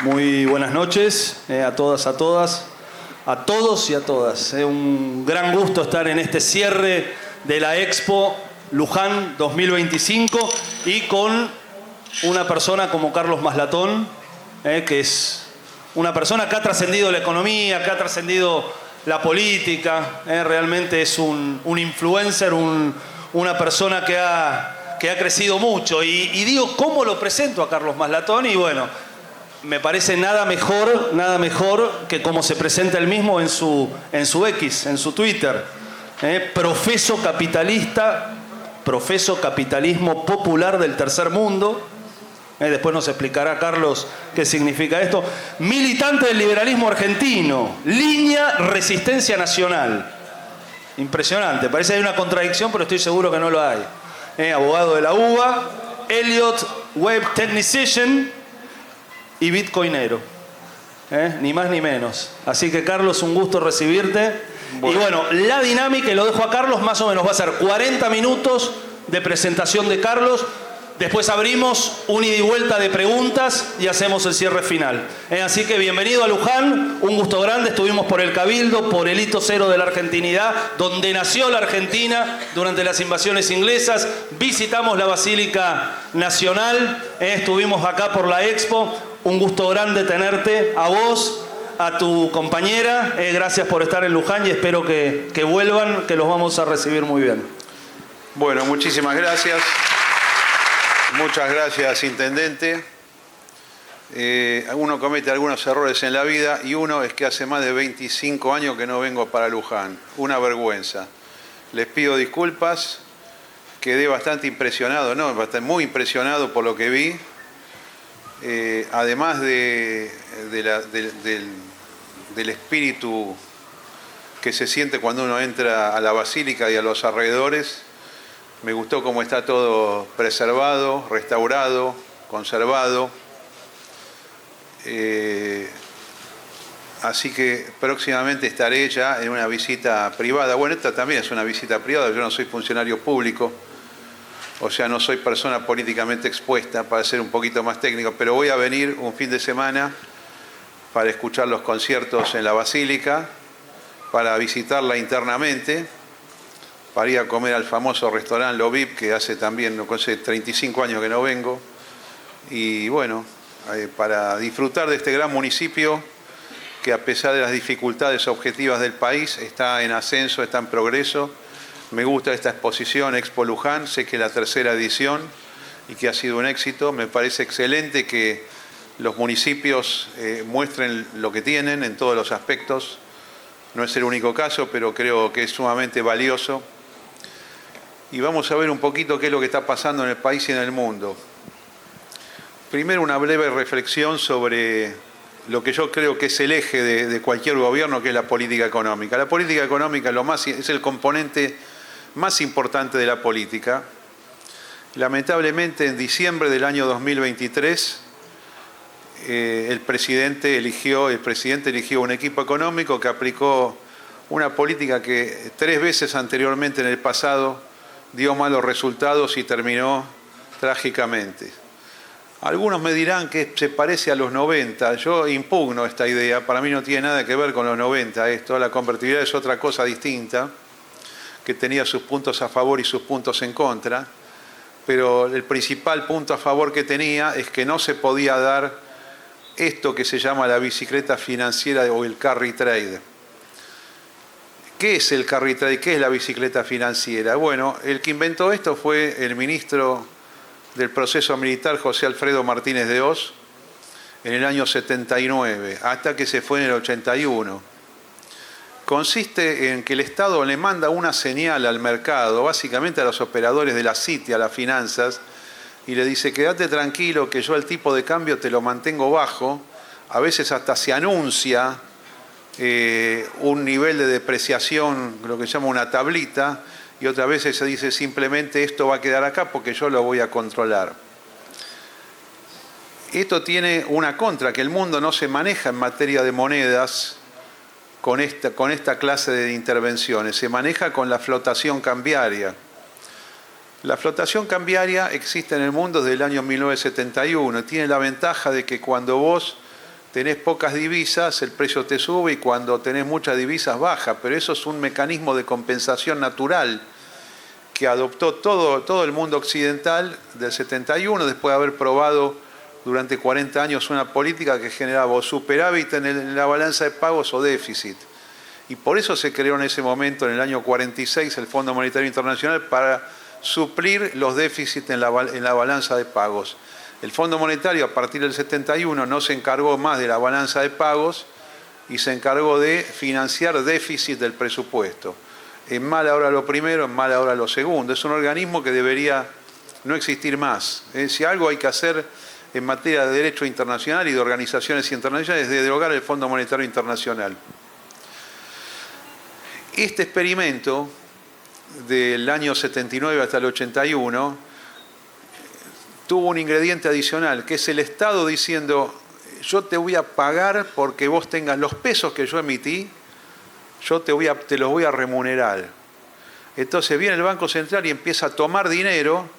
Muy buenas noches a todas, a todos y a todas. Es un gran gusto estar en este cierre de la Expo Luján 2025 y con una persona como Carlos Maslatón, que es una persona que ha trascendido la economía, que ha trascendido la política, realmente es un influencer, una persona que ha crecido mucho. Y digo, ¿cómo lo presento a Carlos Maslatón? Y bueno, me parece nada mejor que como se presenta él mismo en su X, en su Twitter. Profeso capitalismo popular del tercer mundo. Después nos explicará Carlos qué significa esto. Militante del liberalismo argentino. Línea Resistencia Nacional. Impresionante. Parece que hay una contradicción, pero estoy seguro que no lo hay. Abogado de la UBA. Elliott Web Technician y bitcoinero. Ni más ni menos. Así que, Carlos, un gusto recibirte. Bueno. Y bueno, la dinámica, y lo dejo a Carlos, más o menos va a ser 40 minutos de presentación de Carlos. Después abrimos un ida y vuelta de preguntas y hacemos el cierre final. Así que bienvenido a Luján, un gusto grande. Estuvimos por el Cabildo, por el hito cero de la argentinidad, donde nació la Argentina durante las invasiones inglesas. Visitamos la Basílica Nacional, estuvimos acá por la Expo. Un gusto grande tenerte, a vos, a tu compañera. Gracias por estar en Luján y espero que vuelvan, que los vamos a recibir muy bien. Bueno, muchísimas gracias. Muchas gracias, intendente. Uno comete algunos errores en la vida y uno es que hace más de 25 años que no vengo para Luján. Una vergüenza. Les pido disculpas. Quedé bastante impresionado, muy impresionado por lo que vi. Además del espíritu que se siente cuando uno entra a la basílica y a los alrededores, me gustó cómo está todo preservado, restaurado, conservado. Así que próximamente estaré ya en una visita privada. Bueno, esta también es una visita privada, yo no soy funcionario público, o sea, no soy persona políticamente expuesta, para ser un poquito más técnico, pero voy a venir un fin de semana para escuchar los conciertos en la Basílica, para visitarla internamente, para ir a comer al famoso restaurante Lo VIP, que hace 35 años que no vengo, y bueno, para disfrutar de este gran municipio que, a pesar de las dificultades objetivas del país, está en ascenso, está en progreso. Me gusta esta exposición Expo Luján, sé que es la tercera edición y que ha sido un éxito. Me parece excelente que los municipios muestren lo que tienen en todos los aspectos. No es el único caso, pero creo que es sumamente valioso. Y vamos a ver un poquito qué es lo que está pasando en el país y en el mundo. Primero, una breve reflexión sobre lo que yo creo que es el eje de cualquier gobierno, que es la política económica. La política económica es el componente más importante de la política. Lamentablemente, en diciembre del año 2023, el presidente eligió un equipo económico que aplicó una política que 3 veces anteriormente en el pasado dio malos resultados y terminó trágicamente. Algunos me dirán que se parece a los 90. Yo impugno esta idea. Para mí no tiene nada que ver con los 90 esto. La convertibilidad es otra cosa distinta, que tenía sus puntos a favor y sus puntos en contra. Pero el principal punto a favor que tenía es que no se podía dar esto que se llama la bicicleta financiera o el carry trade. ¿Qué es el carry trade? ¿Qué es la bicicleta financiera? Bueno, el que inventó esto fue el ministro del proceso militar, José Alfredo Martínez de Hoz, en el año 79, hasta que se fue en el 81. Consiste en que el Estado le manda una señal al mercado, básicamente a los operadores de la City, a las finanzas, y le dice: quédate tranquilo que yo el tipo de cambio te lo mantengo bajo. A veces hasta se anuncia un nivel de depreciación, lo que se llama una tablita, y otras veces se dice simplemente esto va a quedar acá porque yo lo voy a controlar. Esto tiene una contra, que el mundo no se maneja en materia de monedas con esta clase de intervenciones, se maneja con la flotación cambiaria. La flotación cambiaria existe en el mundo desde el año 1971, tiene la ventaja de que cuando vos tenés pocas divisas, el precio te sube y cuando tenés muchas divisas baja, pero eso es un mecanismo de compensación natural que adoptó todo el mundo occidental del 71, después de haber probado durante 40 años una política que generaba o superávit en la balanza de pagos o déficit. Y por eso se creó en ese momento, en el año 46, el Fondo Monetario Internacional para suplir los déficits en la balanza de pagos. El Fondo Monetario a partir del 71 no se encargó más de la balanza de pagos y se encargó de financiar déficit del presupuesto. En mal ahora lo primero, en mal ahora lo segundo. Es un organismo que debería no existir más. Si algo hay que hacer en materia de derecho internacional y de organizaciones internacionales es de derogar el Fondo Monetario Internacional. Este experimento del año 79 hasta el 81 tuvo un ingrediente adicional, que es el Estado diciendo: yo te voy a pagar porque vos tengas los pesos que yo emití, yo te los voy a remunerar. Entonces viene el Banco Central y empieza a tomar dinero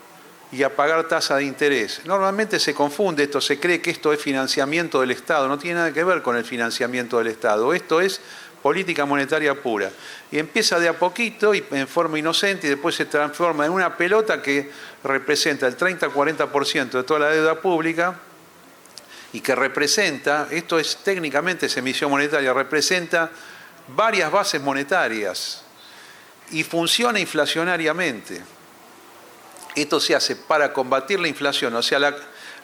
y a pagar tasa de interés. Normalmente se confunde esto, se cree que esto es financiamiento del Estado, no tiene nada que ver con el financiamiento del Estado, esto es política monetaria pura. Y empieza de a poquito y en forma inocente y después se transforma en una pelota que representa el 30-40% de toda la deuda pública y que representa, esto es técnicamente es emisión monetaria, representa varias bases monetarias y funciona inflacionariamente. Esto se hace para combatir la inflación, o sea,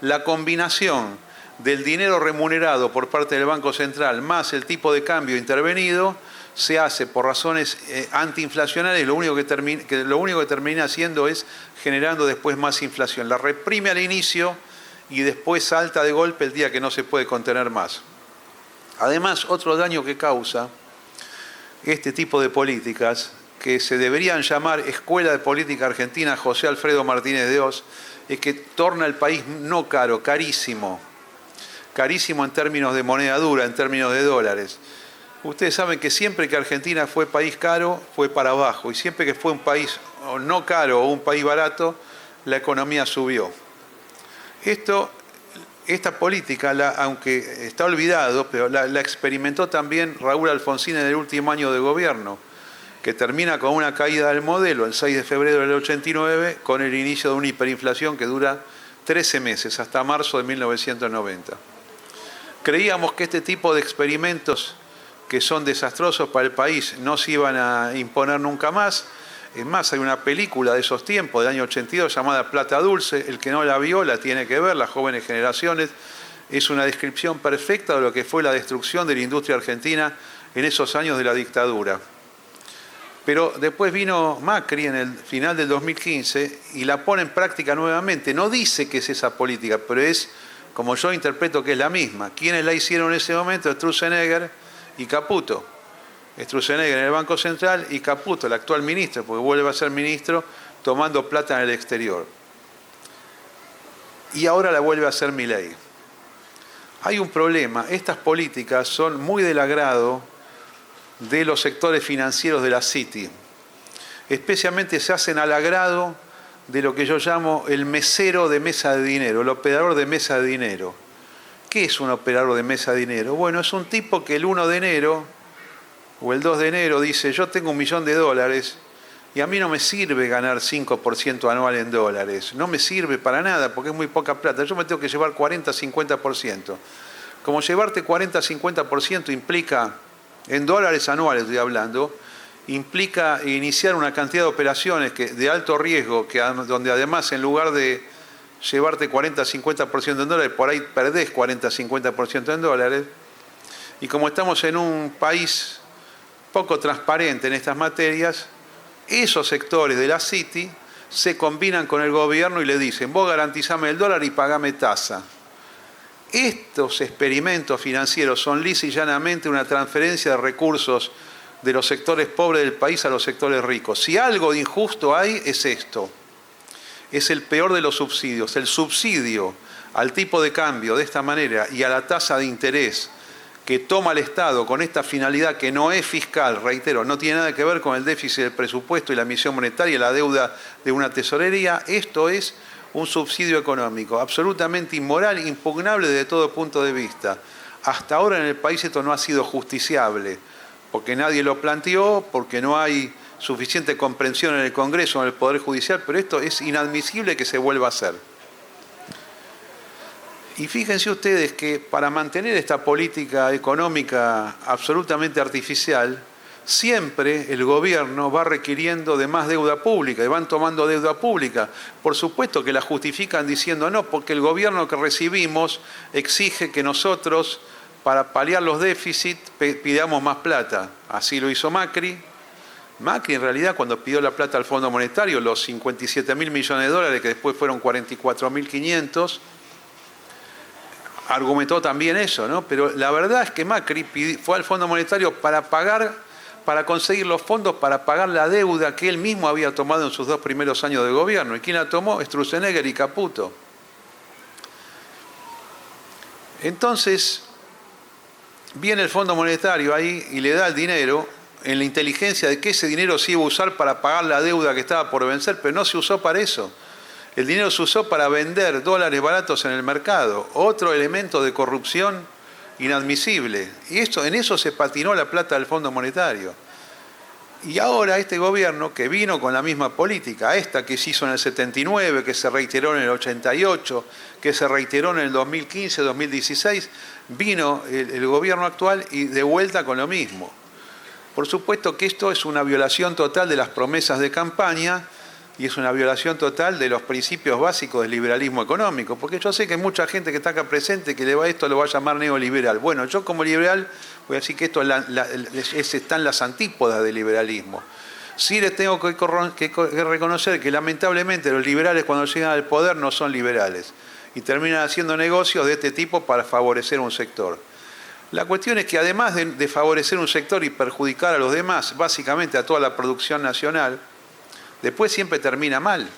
la combinación del dinero remunerado por parte del Banco Central más el tipo de cambio intervenido se hace por razones antiinflacionarias y lo único que termina haciendo es generando después más inflación. La reprime al inicio y después salta de golpe el día que no se puede contener más. Además, otro daño que causa este tipo de políticas, que se deberían llamar Escuela de Política Argentina José Alfredo Martínez de Oz, es que torna el país no caro, carísimo. Carísimo en términos de moneda dura, en términos de dólares. Ustedes saben que siempre que Argentina fue país caro, fue para abajo. Y siempre que fue un país no caro o un país barato, la economía subió. Esta política, aunque está olvidado, pero la experimentó también Raúl Alfonsín en el último año de gobierno, que termina con una caída del modelo el 6 de febrero del 89, con el inicio de una hiperinflación que dura 13 meses, hasta marzo de 1990. Creíamos que este tipo de experimentos que son desastrosos para el país no se iban a imponer nunca más. Es más, hay una película de esos tiempos, del año 82, llamada Plata Dulce. El que no la vio la tiene que ver, las jóvenes generaciones. Es una descripción perfecta de lo que fue la destrucción de la industria argentina en esos años de la dictadura. Pero después vino Macri en el final del 2015 y la pone en práctica nuevamente. No dice que es esa política, pero es, como yo interpreto, que es la misma. ¿Quiénes la hicieron en ese momento? Sturzenegger y Caputo. Sturzenegger en el Banco Central y Caputo, el actual ministro, porque vuelve a ser ministro, tomando plata en el exterior. Y ahora la vuelve a hacer Milei. Hay un problema. Estas políticas son muy del agrado de los sectores financieros de la City. Especialmente se hacen al agrado de lo que yo llamo el mesero de mesa de dinero, el operador de mesa de dinero. ¿Qué es un operador de mesa de dinero? Bueno, es un tipo que el 1 de enero o el 2 de enero dice: yo tengo $1 millón y a mí no me sirve ganar 5% anual en dólares. No me sirve para nada porque es muy poca plata. Yo me tengo que llevar 40-50%. Como llevarte 40-50% implica, en dólares anuales estoy hablando, implica iniciar una cantidad de operaciones de alto riesgo, donde además en lugar de llevarte 40-50% en dólares, por ahí perdés 40-50% en dólares. Y como estamos en un país poco transparente en estas materias, esos sectores de la City se combinan con el gobierno y le dicen: vos garantizame el dólar y pagame tasa. Estos experimentos financieros son lisa y llanamente una transferencia de recursos de los sectores pobres del país a los sectores ricos. Si algo de injusto hay, es esto. Es el peor de los subsidios. El subsidio al tipo de cambio de esta manera y a la tasa de interés que toma el Estado con esta finalidad que no es fiscal, reitero, no tiene nada que ver con el déficit del presupuesto y la emisión monetaria y la deuda de una tesorería. Esto es un subsidio económico absolutamente inmoral, impugnable desde todo punto de vista. hasta ahora en el país esto no ha sido justiciable, porque nadie lo planteó, porque no hay suficiente comprensión en el Congreso, en el Poder Judicial, pero esto es inadmisible que se vuelva a hacer. Y fíjense ustedes que para mantener esta política económica absolutamente artificial, siempre el gobierno va requiriendo de más deuda pública y van tomando deuda pública. Por supuesto que la justifican diciendo no, porque el gobierno que recibimos exige que nosotros, para paliar los déficits, pidamos más plata. Así lo hizo Macri. Macri en realidad cuando pidió la plata al Fondo Monetario, los 57.000 millones de dólares, que después fueron 44.500, argumentó también eso, ¿no? Pero la verdad es que Macri fue al Fondo Monetario para conseguir los fondos para pagar la deuda que él mismo había tomado en sus 2 primeros años de gobierno. ¿Y quién la tomó? Sturzenegger y Caputo. Entonces, viene el Fondo Monetario ahí y le da el dinero en la inteligencia de que ese dinero se iba a usar para pagar la deuda que estaba por vencer, pero no se usó para eso. El dinero se usó para vender dólares baratos en el mercado. Otro elemento de corrupción inadmisible. Y en eso se patinó la plata del Fondo Monetario. Y ahora este gobierno, que vino con la misma política, esta que se hizo en el 79, que se reiteró en el 88, que se reiteró en el 2015, 2016, vino el gobierno actual y de vuelta con lo mismo. Por supuesto que esto es una violación total de las promesas de campaña y es una violación total de los principios básicos del liberalismo económico, porque yo sé que mucha gente que está acá presente que esto lo va a llamar neoliberal. Bueno, yo como liberal voy a decir que esto está en las antípodas del liberalismo. Sí les tengo que reconocer que lamentablemente los liberales cuando llegan al poder no son liberales y terminan haciendo negocios de este tipo para favorecer un sector. La cuestión es que además de favorecer un sector y perjudicar a los demás, básicamente a toda la producción nacional, después siempre termina mal.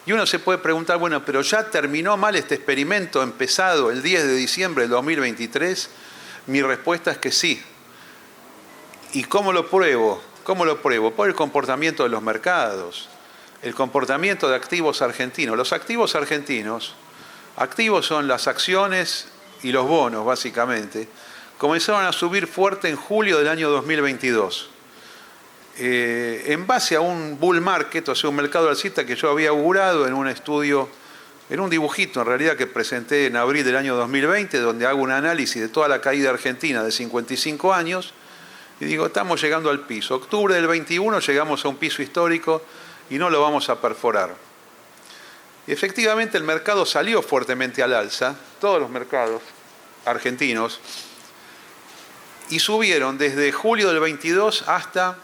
Y uno se puede preguntar, bueno, pero ya terminó mal este experimento empezado el 10 de diciembre del 2023. Mi respuesta es que sí. ¿Y cómo lo pruebo? ¿Cómo lo pruebo? Por el comportamiento de los mercados, el comportamiento de activos argentinos. Los activos argentinos, activos son las acciones y los bonos, básicamente, comenzaron a subir fuerte en julio del año 2022. En base a un bull market, o sea, un mercado alcista que yo había augurado en un estudio, en un dibujito en realidad que presenté en abril del año 2020, donde hago un análisis de toda la caída argentina de 55 años, y digo, estamos llegando al piso. Octubre del 21 llegamos a un piso histórico y no lo vamos a perforar. Y efectivamente el mercado salió fuertemente al alza, todos los mercados argentinos, y subieron desde julio del 22 hasta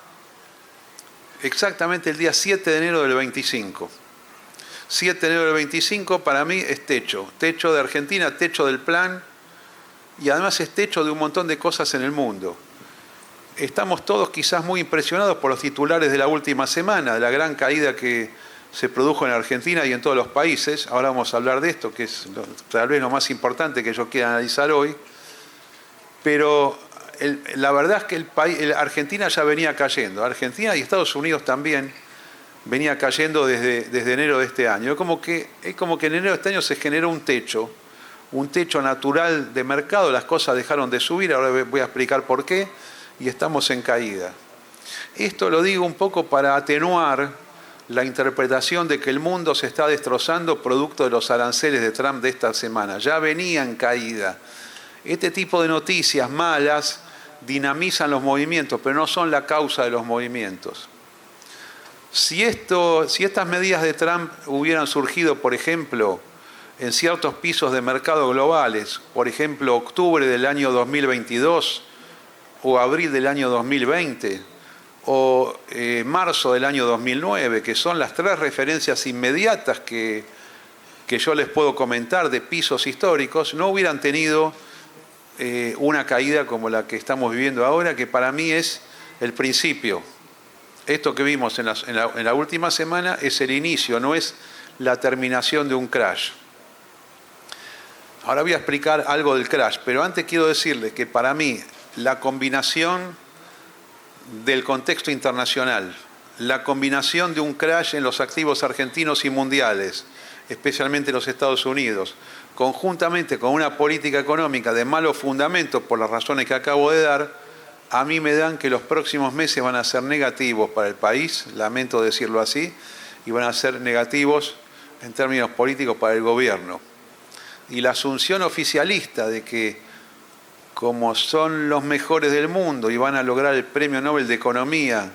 exactamente el día 7 de enero del 25. 7 de enero del 25 para mí es techo de Argentina, techo del plan, y además es techo de un montón de cosas en el mundo. Estamos todos quizás muy impresionados por los titulares de la última semana, de la gran caída que se produjo en Argentina y en todos los países. Ahora vamos a hablar de esto, que es tal vez lo más importante que yo quiera analizar hoy. Pero la verdad es que Argentina ya venía cayendo. Argentina y Estados Unidos también venía cayendo desde enero de este año. Es como que en enero de este año se generó un techo natural de mercado. Las cosas dejaron de subir, ahora voy a explicar por qué, y estamos en caída. Esto lo digo un poco para atenuar la interpretación de que el mundo se está destrozando producto de los aranceles de Trump de esta semana. Ya venía en caída. Este tipo de noticias malas dinamizan los movimientos, pero no son la causa de los movimientos. Si estas medidas de Trump hubieran surgido, por ejemplo, en ciertos pisos de mercado globales, por ejemplo, octubre del año 2022 o abril del año 2020, o marzo del año 2009, que son las 3 referencias inmediatas que yo les puedo comentar de pisos históricos, no hubieran tenido una caída como la que estamos viviendo ahora, que para mí es el principio. Esto que vimos en la última semana es el inicio, no es la terminación de un crash. Ahora voy a explicar algo del crash, pero antes quiero decirles que para mí la combinación del contexto internacional, la combinación de un crash en los activos argentinos y mundiales, especialmente en los Estados Unidos, conjuntamente con una política económica de malos fundamentos por las razones que acabo de dar, a mí me dan que los próximos meses van a ser negativos para el país, lamento decirlo así, y van a ser negativos en términos políticos para el gobierno. Y la asunción oficialista de que como son los mejores del mundo y van a lograr el Premio Nobel de Economía,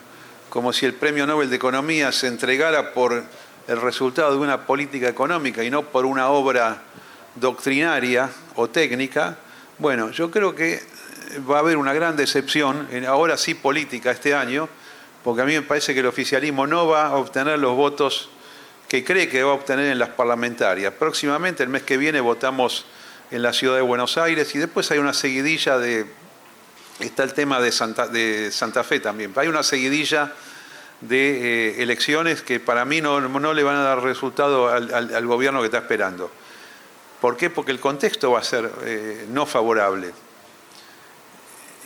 como si el Premio Nobel de Economía se entregara por el resultado de una política económica y no por una obra doctrinaria o técnica, bueno, yo creo que va a haber una gran decepción, ahora sí política este año, porque a mí me parece que el oficialismo no va a obtener los votos que cree que va a obtener en las parlamentarias. Próximamente, el mes que viene, votamos en la ciudad de Buenos Aires y después hay una seguidilla de... Está el tema de Santa Fe también. Hay una seguidilla de elecciones que para mí no le van a dar resultado al gobierno que está esperando. ¿Por qué? Porque el contexto va a ser no favorable.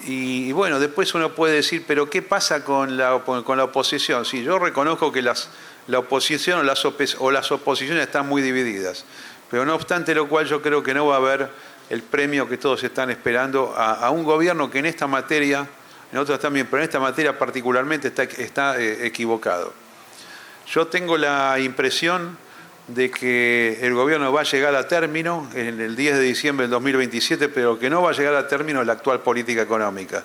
Y bueno, después uno puede decir, pero ¿qué pasa con la oposición? Sí, yo reconozco que la oposición o las oposiciones están muy divididas, pero no obstante lo cual yo creo que no va a haber el premio que todos están esperando a un gobierno que en esta materia, en otras también, pero en esta materia particularmente está equivocado. Yo tengo la impresión de que el gobierno va a llegar a término en el 10 de diciembre del 2027, pero que no va a llegar a término la actual política económica.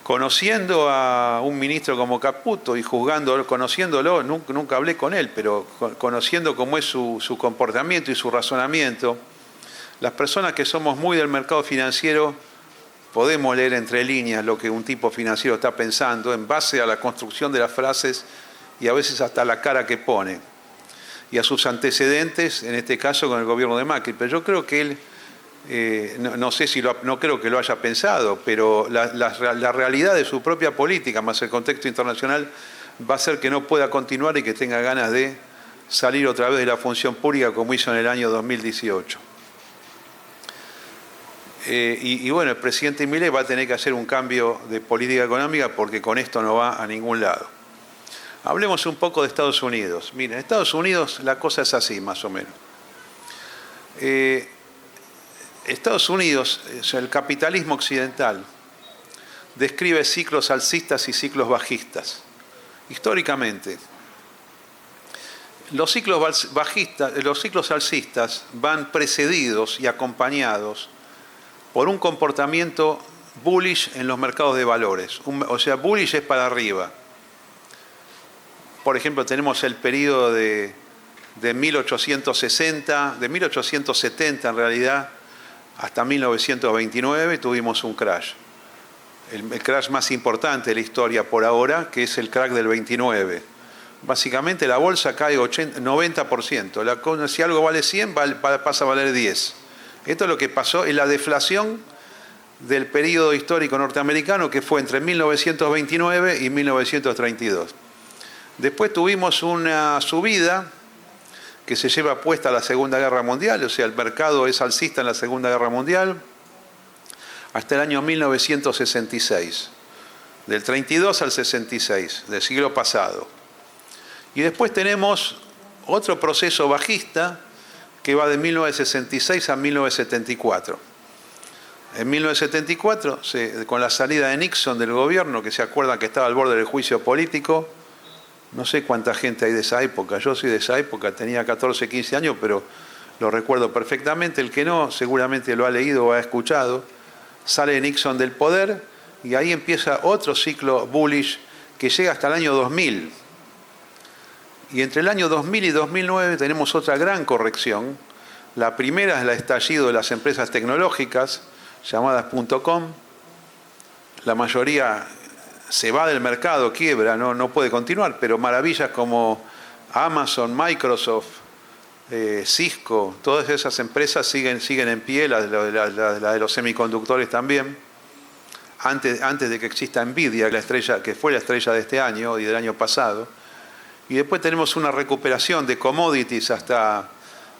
Conociendo a un ministro como Caputo y conociéndolo, nunca hablé con él, pero conociendo cómo es su comportamiento y su razonamiento, las personas que somos muy del mercado financiero podemos leer entre líneas lo que un tipo financiero está pensando en base a la construcción de las frases y a veces hasta la cara que pone y a sus antecedentes, en este caso con el gobierno de Macri. Pero yo creo que él, no creo que lo haya pensado, pero la realidad de su propia política, más el contexto internacional, va a hacer que no pueda continuar y que tenga ganas de salir otra vez de la función pública como hizo en el año 2018. Y bueno, el presidente Milei va a tener que hacer un cambio de política económica porque con esto no va a ningún lado. Hablemos un poco de Estados Unidos. Miren, en Estados Unidos la cosa es así, más o menos. Estados Unidos, el capitalismo occidental, describe ciclos alcistas y ciclos bajistas. Históricamente, los ciclos alcistas van precedidos y acompañados por un comportamiento bullish en los mercados de valores. O sea, bullish es para arriba. Por ejemplo, tenemos el periodo de 1860, de 1870 en realidad, hasta 1929 tuvimos un crash. El crash más importante de la historia por ahora, que es el crack del 29. Básicamente la bolsa cae 90%. Si algo vale 100, pasa a valer 10. Esto es lo que pasó en la deflación del periodo histórico norteamericano, que fue entre 1929 y 1932. Después tuvimos una subida que se lleva puesta a la Segunda Guerra Mundial, o sea, el mercado es alcista en la Segunda Guerra Mundial, hasta el año 1966, del 32 al 66, del siglo pasado. Y después tenemos otro proceso bajista que va de 1966 a 1974. En 1974, con la salida de Nixon del gobierno, que se acuerdan que estaba al borde del juicio político, no sé cuánta gente hay de esa época, yo soy de esa época, tenía 14, 15 años, pero lo recuerdo perfectamente. El que no, seguramente lo ha leído o ha escuchado. Sale Nixon del poder y ahí empieza otro ciclo bullish que llega hasta el año 2000. Y entre el año 2000 y 2009 tenemos otra gran corrección. La primera es el estallido de las empresas tecnológicas, llamadas .com. La mayoría se va del mercado, quiebra, no puede continuar, pero maravillas como Amazon, Microsoft, Cisco, todas esas empresas siguen en pie, la de los semiconductores también, antes de que exista Nvidia, que fue la estrella de este año y del año pasado. Y después tenemos una recuperación de commodities hasta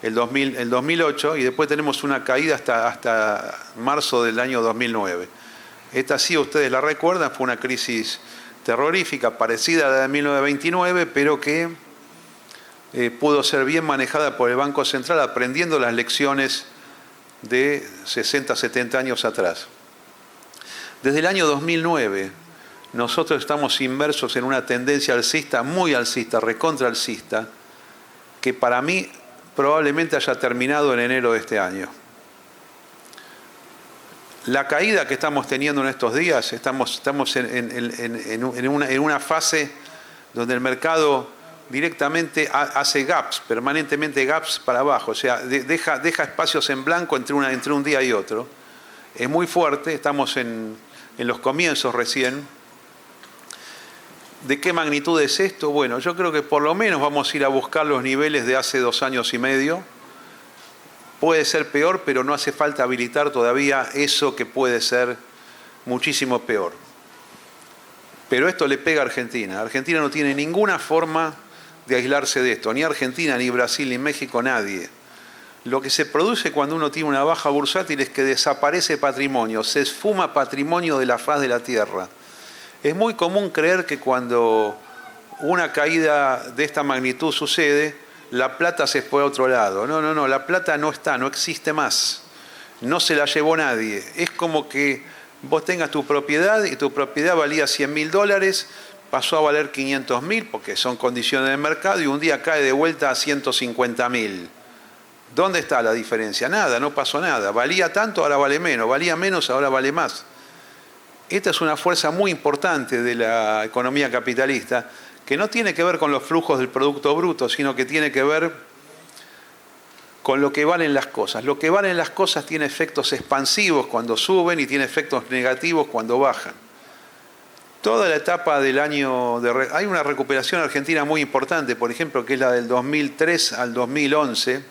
el 2008 y después tenemos una caída hasta marzo del año 2009. Esta sí, ustedes la recuerdan, fue una crisis terrorífica parecida a la de 1929, pero que pudo ser bien manejada por el Banco Central, aprendiendo las lecciones de 60, 70 años atrás. Desde el año 2009, nosotros estamos inmersos en una tendencia alcista, muy alcista, recontra alcista, que para mí probablemente haya terminado en enero de este año. La caída que estamos teniendo en estos días, estamos en una fase donde el mercado directamente hace gaps, permanentemente gaps para abajo, o sea, deja espacios en blanco entre un día y otro. Es muy fuerte, estamos en los comienzos recién. ¿De qué magnitud es esto? Bueno, yo creo que por lo menos vamos a ir a buscar los niveles de hace 2 años y medio. Puede ser peor, pero no hace falta habilitar todavía eso que puede ser muchísimo peor. Pero esto le pega a Argentina. Argentina no tiene ninguna forma de aislarse de esto. Ni Argentina, ni Brasil, ni México, nadie. Lo que se produce cuando uno tiene una baja bursátil es que desaparece patrimonio, se esfuma patrimonio de la faz de la tierra. Es muy común creer que cuando una caída de esta magnitud sucede, la plata se fue a otro lado. No, la plata no está, no existe más. No se la llevó nadie. Es como que vos tengas tu propiedad y tu propiedad valía $100.000, pasó a valer 500.000 porque son condiciones del mercado y un día cae de vuelta a 150.000. ¿Dónde está la diferencia? Nada, no pasó nada. Valía tanto, ahora vale menos. Valía menos, ahora vale más. Esta es una fuerza muy importante de la economía capitalista que no tiene que ver con los flujos del Producto Bruto, sino que tiene que ver con lo que valen las cosas. Lo que valen las cosas tiene efectos expansivos cuando suben y tiene efectos negativos cuando bajan. Toda la etapa del año... hay una recuperación argentina muy importante, por ejemplo, que es la del 2003 al 2011.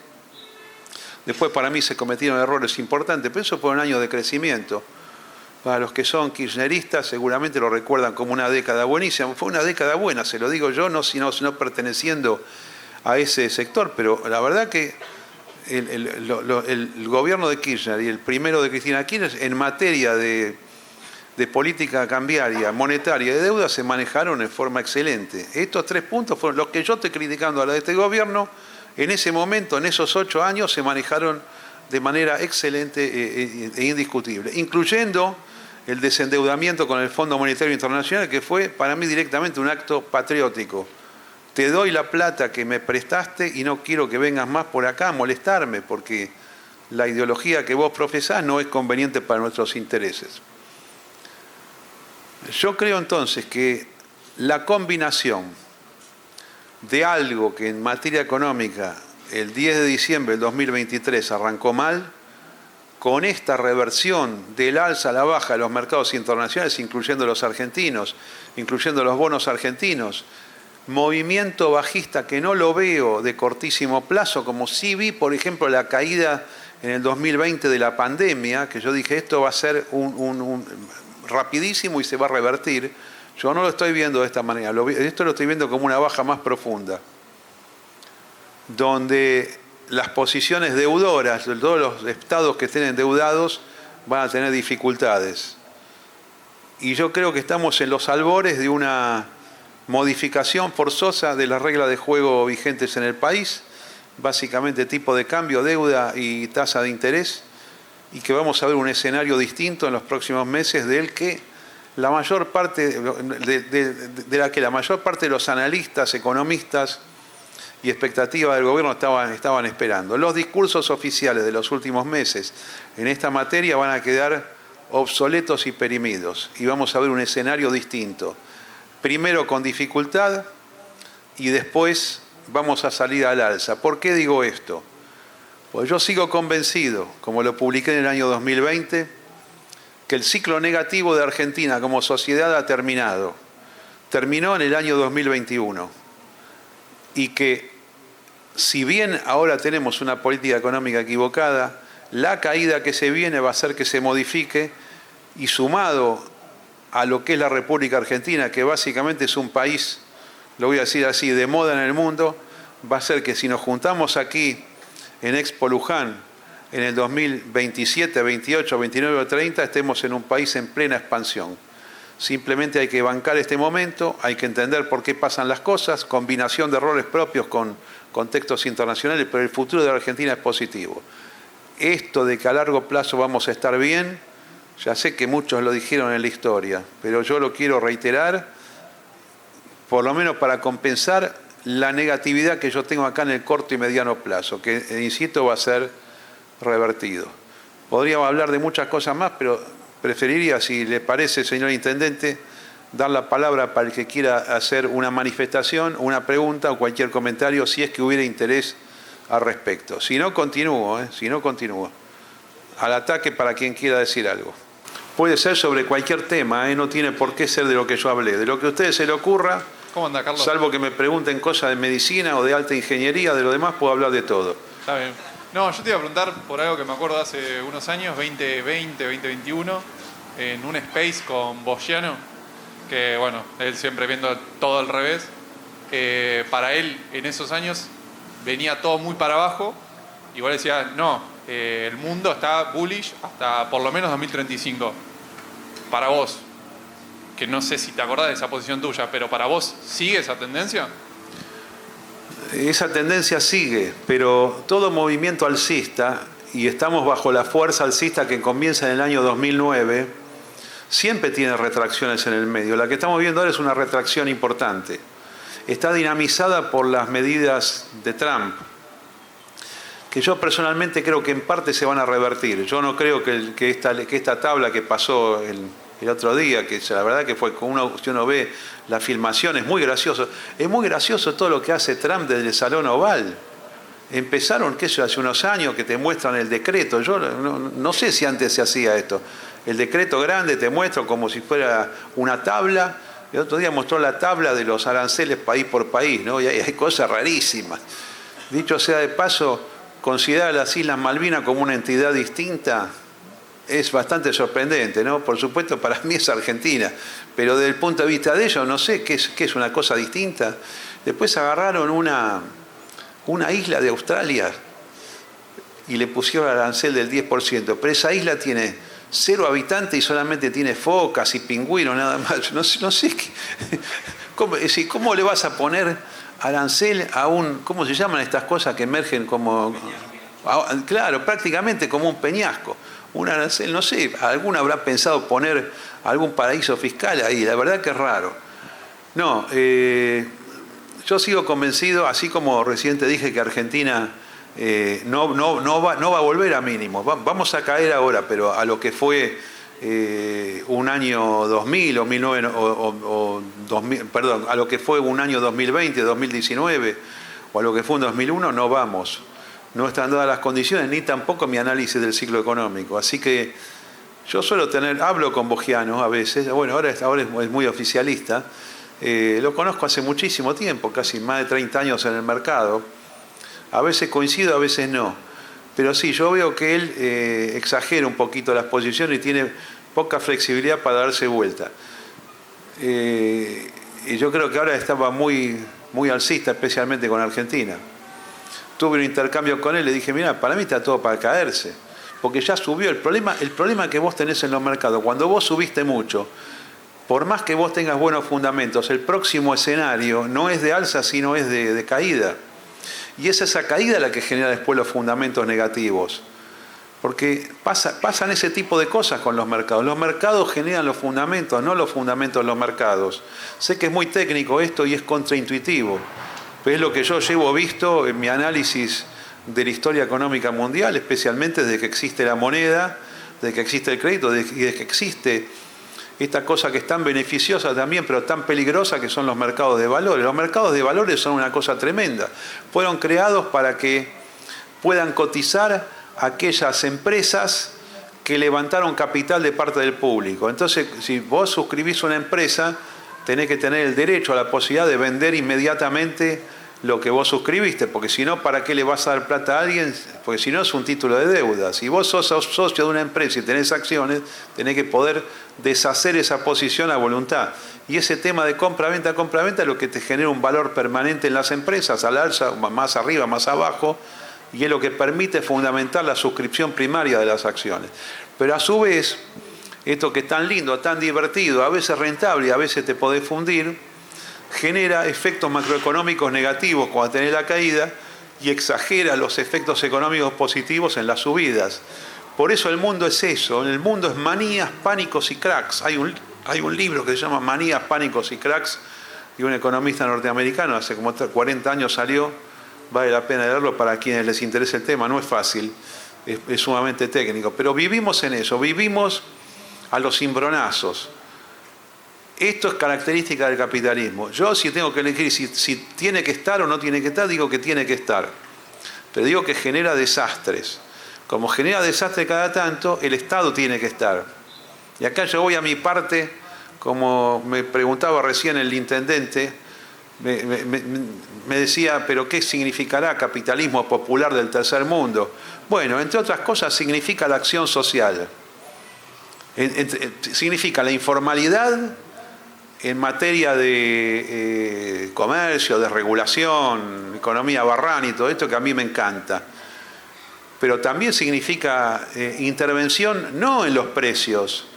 Después para mí se cometieron errores importantes, pero eso fue un año de crecimiento. Para los que son kirchneristas seguramente lo recuerdan como una década buenísima. Fue una década buena, se lo digo yo, no perteneciendo a ese sector, pero la verdad que el gobierno de Kirchner y el primero de Cristina Kirchner en materia de política cambiaria, monetaria y de deuda se manejaron en forma excelente. Estos 3 puntos fueron los que yo estoy criticando a la de este gobierno. En ese momento, en esos 8 años, se manejaron de manera excelente e indiscutible, incluyendo el desendeudamiento con el Fondo Monetario Internacional, que fue para mí directamente un acto patriótico. Te doy la plata que me prestaste y no quiero que vengas más por acá a molestarme, porque la ideología que vos profesás no es conveniente para nuestros intereses. Yo creo entonces que la combinación de algo que en materia económica el 10 de diciembre del 2023 arrancó mal, con esta reversión del alza a la baja de los mercados internacionales, incluyendo los argentinos, incluyendo los bonos argentinos, movimiento bajista que no lo veo de cortísimo plazo, como sí vi, por ejemplo, la caída en el 2020 de la pandemia, que yo dije esto va a ser rapidísimo y se va a revertir. Yo no lo estoy viendo de esta manera, esto lo estoy viendo como una baja más profunda, donde las posiciones deudoras, todos los estados que estén endeudados van a tener dificultades. Y yo creo que estamos en los albores de una modificación forzosa de las reglas de juego vigentes en el país, básicamente tipo de cambio, deuda y tasa de interés, y que vamos a ver un escenario distinto en los próximos meses del que la mayor parte de los analistas, economistas y expectativas del gobierno estaban esperando. Los discursos oficiales de los últimos meses en esta materia van a quedar obsoletos y perimidos, y vamos a ver un escenario distinto. Primero con dificultad y después vamos a salir al alza. ¿Por qué digo esto? Pues yo sigo convencido, como lo publiqué en el año 2020, que el ciclo negativo de Argentina como sociedad ha terminado. Terminó en el año 2021. Y que si bien ahora tenemos una política económica equivocada, la caída que se viene va a hacer que se modifique, y sumado a lo que es la República Argentina, que básicamente es un país, lo voy a decir así, de moda en el mundo, va a ser que si nos juntamos aquí en Expo Luján en el 2027, 28, 29 o 30, estemos en un país en plena expansión. Simplemente hay que bancar este momento, hay que entender por qué pasan las cosas, combinación de errores propios con contextos internacionales, pero el futuro de la Argentina es positivo. Esto de que a largo plazo vamos a estar bien, ya sé que muchos lo dijeron en la historia, pero yo lo quiero reiterar, por lo menos para compensar la negatividad que yo tengo acá en el corto y mediano plazo, que, insisto, va a ser revertido. Podríamos hablar de muchas cosas más, pero preferiría, si le parece, señor Intendente, dar la palabra para el que quiera hacer una manifestación, una pregunta o cualquier comentario, si es que hubiera interés al respecto. Si no, continúo, si no, continúo. Al ataque para quien quiera decir algo. Puede ser sobre cualquier tema, no tiene por qué ser de lo que yo hablé. De lo que a ustedes se le ocurra, ¿Cómo anda, Carlos? salvo que me pregunten cosas de medicina o de alta ingeniería, de lo demás puedo hablar de todo. Está bien. No, yo te iba a preguntar por algo que me acuerdo hace unos años, 2020, 2021, en un space con Boschiano, que bueno, él siempre viendo todo al revés. Para él, en esos años, venía todo muy para abajo. Igual decía, no, el mundo está bullish hasta por lo menos 2035. Para vos, que no sé si te acordás de esa posición tuya, pero para vos, ¿sigue esa tendencia? Esa tendencia sigue, pero todo movimiento alcista, y estamos bajo la fuerza alcista que comienza en el año 2009, siempre tiene retracciones en el medio. La que estamos viendo ahora es una retracción importante. Está dinamizada por las medidas de Trump, que yo personalmente creo que en parte se van a revertir. Yo no creo que esta tabla que pasó el otro día, que la verdad que fue si uno ve la filmación, es muy gracioso. Es muy gracioso todo lo que hace Trump desde el Salón Oval. Empezaron, qué sé yo, hace unos años que te muestran el decreto. Yo no sé si antes se hacía esto. El decreto grande te muestra como si fuera una tabla. El otro día mostró la tabla de los aranceles país por país, ¿no? Y hay cosas rarísimas. Dicho sea de paso, considerar las Islas Malvinas como una entidad distinta es bastante sorprendente, ¿no? Por supuesto, para mí es Argentina, pero desde el punto de vista de ellos, no sé qué es una cosa distinta. Después agarraron una isla de Australia y le pusieron arancel del 10%, pero esa isla tiene 0 habitantes y solamente tiene focas y pingüinos, nada más. No sé ¿cómo le vas a poner arancel a ¿cómo se llaman estas cosas que emergen como? Claro, prácticamente como un peñasco. Un arancel, no sé, alguno habrá pensado poner algún paraíso fiscal ahí, la verdad que es raro. No, yo sigo convencido, así como recién te dije que Argentina no va a volver a mínimos. Vamos a caer ahora, pero a lo que fue un año 2000 o 2000, perdón, a lo que fue un año 2020, 2019 o a lo que fue un 2001, no vamos. No están dadas las condiciones, ni tampoco mi análisis del ciclo económico. Así que yo suelo hablo con Boschiano a veces, bueno, ahora es muy oficialista, lo conozco hace muchísimo tiempo, casi más de 30 años en el mercado. A veces coincido, a veces no. Pero sí, yo veo que él exagera un poquito las posiciones y tiene poca flexibilidad para darse vuelta. Y yo creo que ahora estaba muy alcista, especialmente con Argentina. Tuve un intercambio con él, le dije, mira, para mí está todo para caerse, porque ya subió. El problema que vos tenés en los mercados, cuando vos subiste mucho, por más que vos tengas buenos fundamentos, el próximo escenario no es de alza, sino es de caída. Y es esa caída la que genera después los fundamentos negativos. Porque pasan ese tipo de cosas con los mercados. Los mercados generan los fundamentos, no los fundamentos los mercados. Sé que es muy técnico esto y es contraintuitivo, pero es lo que yo llevo visto en mi análisis de la historia económica mundial, especialmente desde que existe la moneda, desde que existe el crédito y desde que existe esta cosa que es tan beneficiosa también, pero tan peligrosa, que son los mercados de valores. Los mercados de valores son una cosa tremenda. Fueron creados para que puedan cotizar aquellas empresas que levantaron capital de parte del público. Entonces, si vos suscribís una empresa, tenés que tener el derecho a la posibilidad de vender inmediatamente lo que vos suscribiste, porque si no, ¿para qué le vas a dar plata a alguien? Porque si no, es un título de deuda. Si vos sos socio de una empresa y tenés acciones, tenés que poder deshacer esa posición a voluntad. Y ese tema de compra-venta es lo que te genera un valor permanente en las empresas, al alza, más arriba, más abajo, y es lo que permite fundamentar la suscripción primaria de las acciones. Pero a su vez, esto que es tan lindo, tan divertido, a veces rentable y a veces te podés fundir, genera efectos macroeconómicos negativos cuando tenés la caída y exagera los efectos económicos positivos en las subidas. Por eso el mundo es eso, el mundo es manías, pánicos y cracks. Hay un libro que se llama Manías, pánicos y cracks, de un economista norteamericano, hace como 40 años salió, vale la pena leerlo para quienes les interese el tema, no es fácil, es sumamente técnico, pero vivimos en eso, vivimos a los cimbronazos. Esto es característica del capitalismo. Yo si tengo que elegir si tiene que estar o no tiene que estar, digo que tiene que estar, pero digo que genera desastres. Como genera desastre cada tanto, el Estado tiene que estar. Y acá yo voy a mi parte. Como me preguntaba recién el intendente, me decía, ¿pero qué significará capitalismo popular del tercer mundo? Bueno, entre otras cosas significa la acción social. Significa la informalidad en materia de comercio, de regulación, economía barrana y todo esto que a mí me encanta. Pero también significa intervención no en los precios,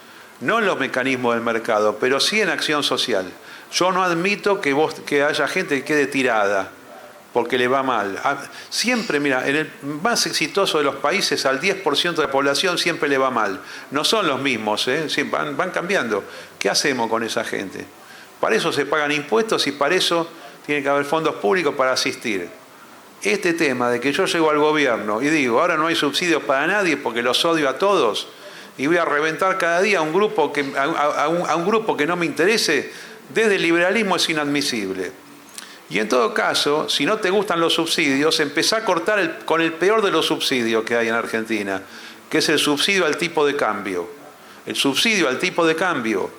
no en los mecanismos del mercado, pero sí en acción social. Yo no admito que haya gente que quede tirada porque le va mal. Siempre, mira, en el más exitoso de los países, al 10% de la población siempre le va mal. No son los mismos, van cambiando. ¿Qué hacemos con esa gente? Para eso se pagan impuestos y para eso tiene que haber fondos públicos para asistir. Este tema de que yo llego al gobierno y digo, ahora no hay subsidios para nadie porque los odio a todos, y voy a reventar cada día a un grupo que no me interese, desde el liberalismo es inadmisible. Y en todo caso, si no te gustan los subsidios, empezá a cortar con el peor de los subsidios que hay en Argentina, que es el subsidio al tipo de cambio. El subsidio al tipo de cambio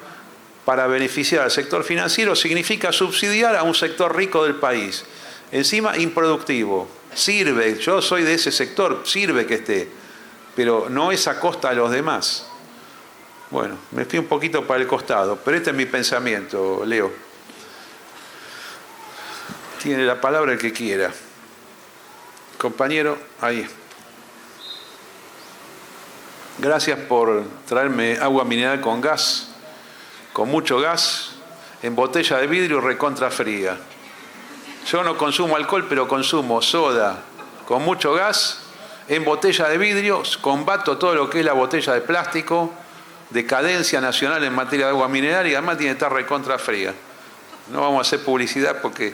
para beneficiar al sector financiero significa subsidiar a un sector rico del país. Encima improductivo. Sirve, yo soy de ese sector, sirve que esté, pero no es a costa de los demás. Bueno, me fui un poquito para el costado, pero este es mi pensamiento, Leo. Tiene la palabra el que quiera. Compañero, ahí. Gracias por traerme agua mineral con gas, con mucho gas, en botella de vidrio recontra fría. Yo no consumo alcohol, pero consumo soda con mucho gas, en botella de vidrio, combato todo lo que es la botella de plástico, decadencia nacional en materia de agua mineral y además tiene que estar recontra fría. No vamos a hacer publicidad porque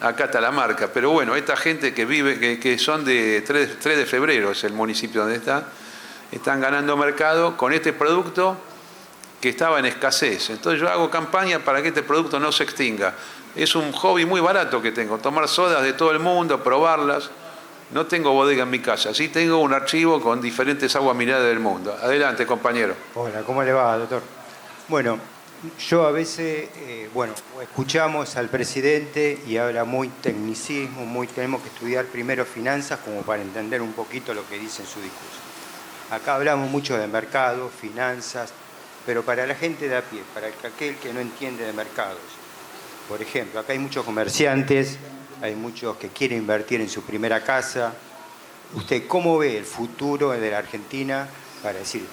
acá está la marca, pero bueno, esta gente que vive, que son de 3 de febrero, es el municipio donde están ganando mercado con este producto que estaba en escasez. Entonces yo hago campaña para que este producto no se extinga. Es un hobby muy barato que tengo, tomar sodas de todo el mundo, probarlas. No tengo bodega en mi casa, sí tengo un archivo con diferentes aguas minerales del mundo. Adelante, compañero. Hola, ¿cómo le va, doctor? Bueno, yo a veces, escuchamos al presidente y habla muy tecnicismo, tenemos que estudiar primero finanzas como para entender un poquito lo que dice en su discurso. Acá hablamos mucho de mercado, finanzas, pero para la gente de a pie, para aquel que no entiende de mercados. Por ejemplo, acá hay muchos comerciantes, hay muchos que quieren invertir en su primera casa. ¿Usted cómo ve el futuro de la Argentina para decir,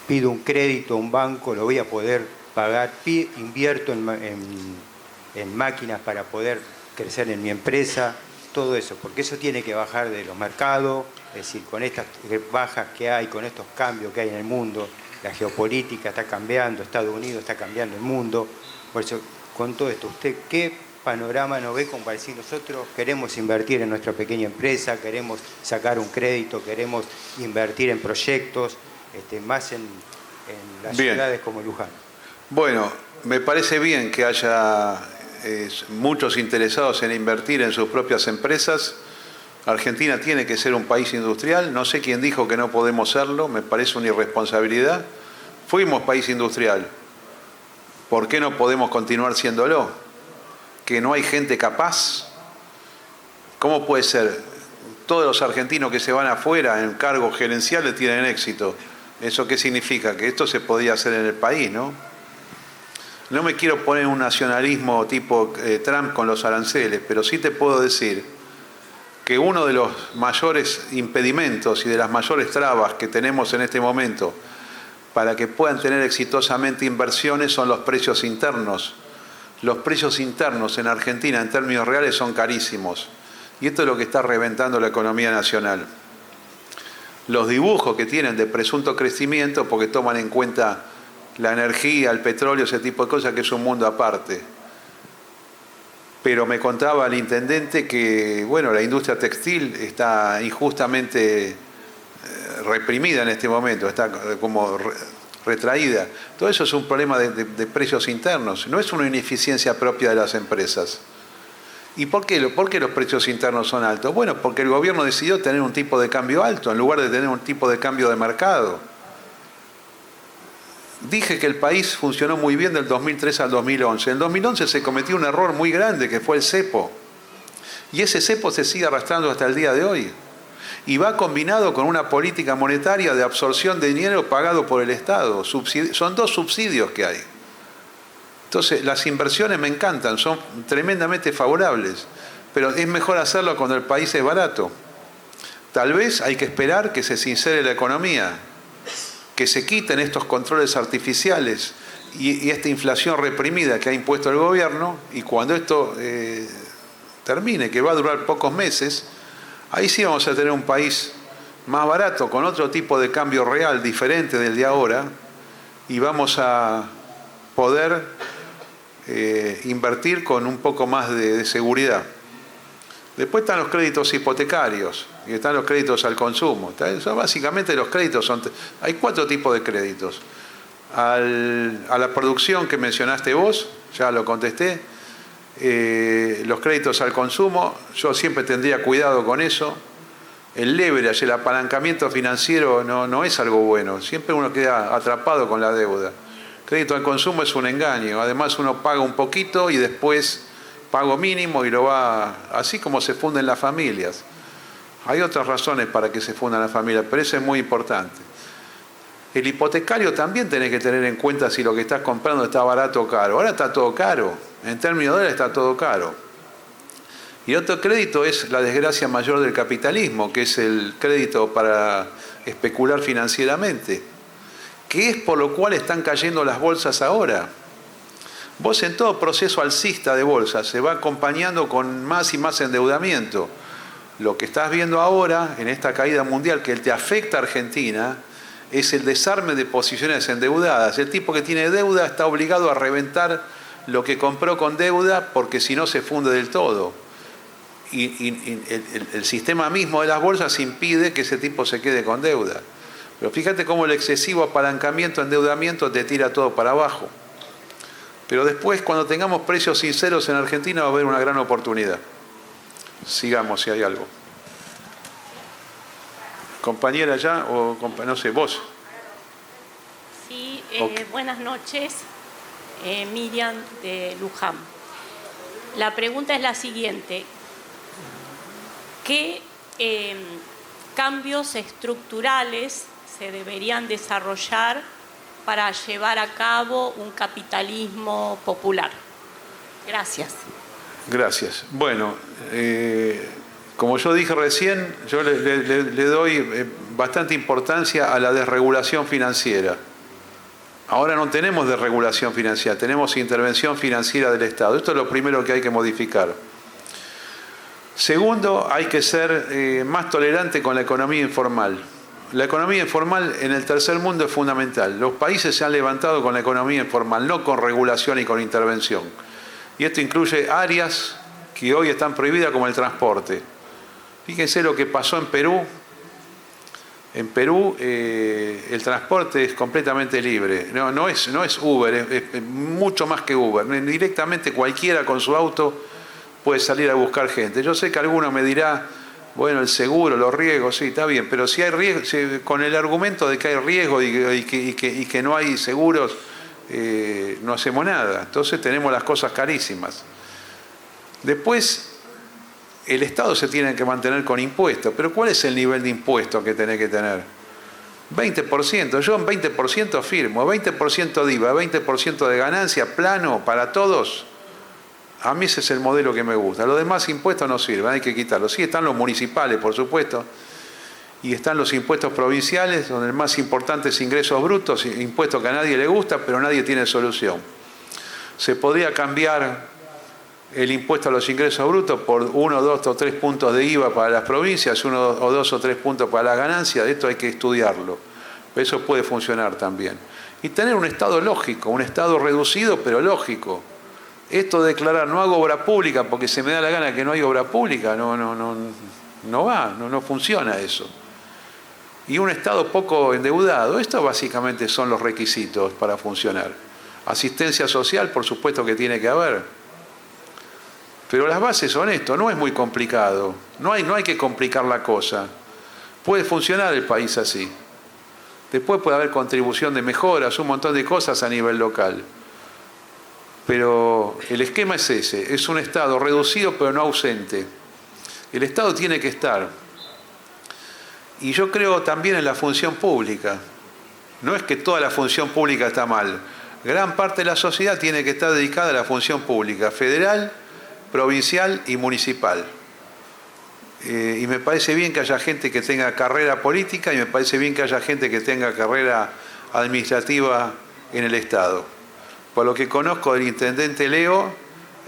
pido un crédito a un banco, lo voy a poder pagar, invierto en máquinas para poder crecer en mi empresa? Todo eso, porque eso tiene que bajar de los mercados, es decir, con estas bajas que hay, con estos cambios que hay en el mundo, la geopolítica está cambiando, Estados Unidos está cambiando el mundo. Por eso, con todo esto, ¿usted qué panorama nos ve como para decir nosotros queremos invertir en nuestra pequeña empresa, queremos sacar un crédito, queremos invertir en proyectos, más en las ciudades como Luján? Bueno, me parece bien que haya muchos interesados en invertir en sus propias empresas. Argentina tiene que ser un país industrial. No sé quién dijo que no podemos serlo, me parece una irresponsabilidad. Fuimos país industrial. ¿Por qué no podemos continuar siéndolo? ¿Que no hay gente capaz? ¿Cómo puede ser? Todos los argentinos que se van afuera en cargos gerenciales tienen éxito. ¿Eso qué significa? Que esto se podía hacer en el país, ¿no? No me quiero poner un nacionalismo tipo Trump con los aranceles, pero sí te puedo decir que uno de los mayores impedimentos y de las mayores trabas que tenemos en este momento para que puedan tener exitosamente inversiones son los precios internos. Los precios internos en Argentina en términos reales son carísimos. Y esto es lo que está reventando la economía nacional. Los dibujos que tienen de presunto crecimiento, porque toman en cuenta la energía, el petróleo, ese tipo de cosas, que es un mundo aparte. Pero me contaba el intendente que, bueno, la industria textil está injustamente reprimida en este momento, está como retraída. Todo eso es un problema de precios internos, no es una ineficiencia propia de las empresas. ¿Y por qué los precios internos son altos? Bueno, porque el gobierno decidió tener un tipo de cambio alto en lugar de tener un tipo de cambio de mercado. Dije que el país funcionó muy bien del 2003 al 2011. En el 2011 se cometió un error muy grande, que fue el cepo. Y ese cepo se sigue arrastrando hasta el día de hoy. Y va combinado con una política monetaria de absorción de dinero pagado por el Estado. Son dos subsidios que hay. Entonces, las inversiones me encantan, son tremendamente favorables. Pero es mejor hacerlo cuando el país es barato. Tal vez hay que esperar que se sincere la economía, que se quiten estos controles artificiales y esta inflación reprimida que ha impuesto el gobierno, y cuando esto termine, que va a durar pocos meses, ahí sí vamos a tener un país más barato, con otro tipo de cambio real diferente del de ahora, y vamos a poder invertir con un poco más de seguridad. Después están los créditos hipotecarios y están los créditos al consumo. Básicamente los créditos hay 4 tipos de créditos. A la producción que mencionaste vos, ya lo contesté. Los créditos al consumo, yo siempre tendría cuidado con eso. El leverage, el apalancamiento financiero no es algo bueno. Siempre uno queda atrapado con la deuda. Crédito al consumo es un engaño. Además uno paga un poquito y después pago mínimo y lo va, así como se funden las familias. Hay otras razones para que se fundan las familias, pero eso es muy importante. El hipotecario también tenés que tener en cuenta si lo que estás comprando está barato o caro. Ahora está todo caro, en términos de dólares está todo caro. Y otro crédito es la desgracia mayor del capitalismo, que es el crédito para especular financieramente, que es por lo cual están cayendo las bolsas ahora. Vos en todo proceso alcista de bolsa se va acompañando con más y más endeudamiento. Lo que estás viendo ahora en esta caída mundial que te afecta a Argentina es el desarme de posiciones endeudadas. El tipo que tiene deuda está obligado a reventar lo que compró con deuda porque si no se funde del todo. Y el sistema mismo de las bolsas impide que ese tipo se quede con deuda. Pero fíjate cómo el excesivo apalancamiento, endeudamiento te tira todo para abajo. Pero después, cuando tengamos precios sinceros en Argentina, va a haber una gran oportunidad. Sigamos, si hay algo. Compañera ya, o no sé, vos. Sí, Okay. Buenas noches, Miriam de Luján. La pregunta es la siguiente. ¿Qué cambios estructurales se deberían desarrollar para llevar a cabo un capitalismo popular? Gracias. Gracias. Bueno, como yo dije recién, yo le doy bastante importancia a la desregulación financiera. Ahora no tenemos desregulación financiera, tenemos intervención financiera del Estado. Esto es lo primero que hay que modificar. Segundo, hay que ser más tolerante con la economía informal. La economía informal en el tercer mundo es fundamental. Los países se han levantado con la economía informal, no con regulación y con intervención. Y esto incluye áreas que hoy están prohibidas como el transporte. Fíjense lo que pasó en Perú. En Perú el transporte es completamente libre. No es Uber, es mucho más que Uber. Directamente cualquiera con su auto puede salir a buscar gente. Yo sé que alguno me dirá, bueno, el seguro, los riesgos, sí, está bien, pero si hay riesgo, con el argumento de que hay riesgo y que no hay seguros, no hacemos nada. Entonces tenemos las cosas carísimas. Después, el Estado se tiene que mantener con impuestos. Pero ¿cuál es el nivel de impuestos que tenés que tener? 20%. Yo en 20% firmo. 20% de IVA, 20% de ganancia, plano para todos. A mí ese es el modelo que me gusta. Los demás impuestos no sirven, hay que quitarlos. Sí, están los municipales, por supuesto. y están los impuestos provinciales, donde el más importante es ingresos brutos, impuesto que a nadie le gusta, pero nadie tiene solución. Se podría cambiar el impuesto a los ingresos brutos por 1, 2 o 3 puntos de IVA para las provincias, 1 o 2 o 3 puntos para las ganancias, de esto hay que estudiarlo. Pero eso puede funcionar también. Y tener un Estado lógico, un Estado reducido pero lógico. Esto de declarar no hago obra pública porque se me da la gana que no hay obra pública, no funciona eso. Y un Estado poco endeudado, estos básicamente son los requisitos para funcionar. Asistencia social, por supuesto que tiene que haber. Pero las bases son esto, no es muy complicado, no hay que complicar la cosa. Puede funcionar el país así. Después puede haber contribución de mejoras, un montón de cosas a nivel local. Pero el esquema es ese, es un Estado reducido pero no ausente. El Estado tiene que estar. Y yo creo también en la función pública. No es que toda la función pública está mal. Gran parte de la sociedad tiene que estar dedicada a la función pública, federal, provincial y municipal. Y me parece bien que haya gente que tenga carrera política y me parece bien que haya gente que tenga carrera administrativa en el Estado. Por lo que conozco del intendente Leo,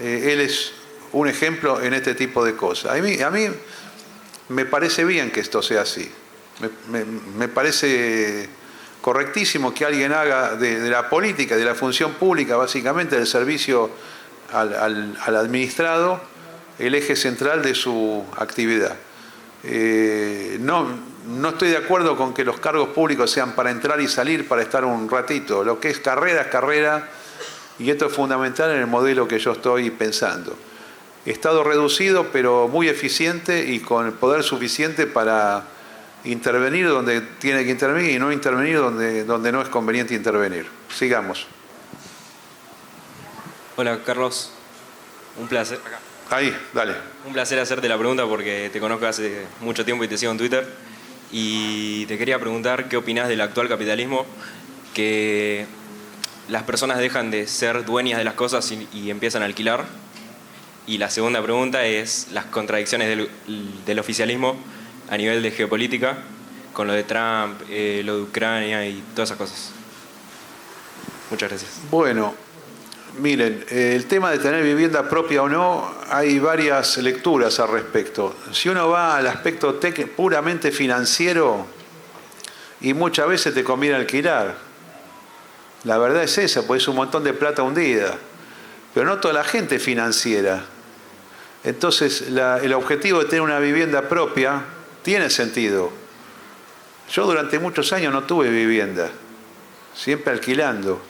él es un ejemplo en este tipo de cosas. A mí me parece bien que esto sea así. Me parece correctísimo que alguien haga de la política, de la función pública, básicamente del servicio al administrado, el eje central de su actividad. No estoy de acuerdo con que los cargos públicos sean para entrar y salir, para estar un ratito. Lo que es carrera, y esto es fundamental en el modelo que yo estoy pensando. Estado reducido, pero muy eficiente y con el poder suficiente para intervenir donde tiene que intervenir y no intervenir donde no es conveniente intervenir. Sigamos. Hola, Carlos. Un placer. Acá. Ahí, dale. Un placer hacerte la pregunta porque te conozco hace mucho tiempo y te sigo en Twitter. Y te quería preguntar qué opinás del actual capitalismo, que las personas dejan de ser dueñas de las cosas y empiezan a alquilar. Y la segunda pregunta es las contradicciones del oficialismo a nivel de geopolítica, con lo de Trump, lo de Ucrania y todas esas cosas. Muchas gracias. Bueno, miren, el tema de tener vivienda propia o no, hay varias lecturas al respecto. Si uno va al aspecto puramente financiero, y muchas veces te conviene alquilar. La verdad es esa, pues es un montón de plata hundida. Pero no toda la gente es financiera. Entonces, el objetivo de tener una vivienda propia tiene sentido. Yo durante muchos años no tuve vivienda, siempre alquilando.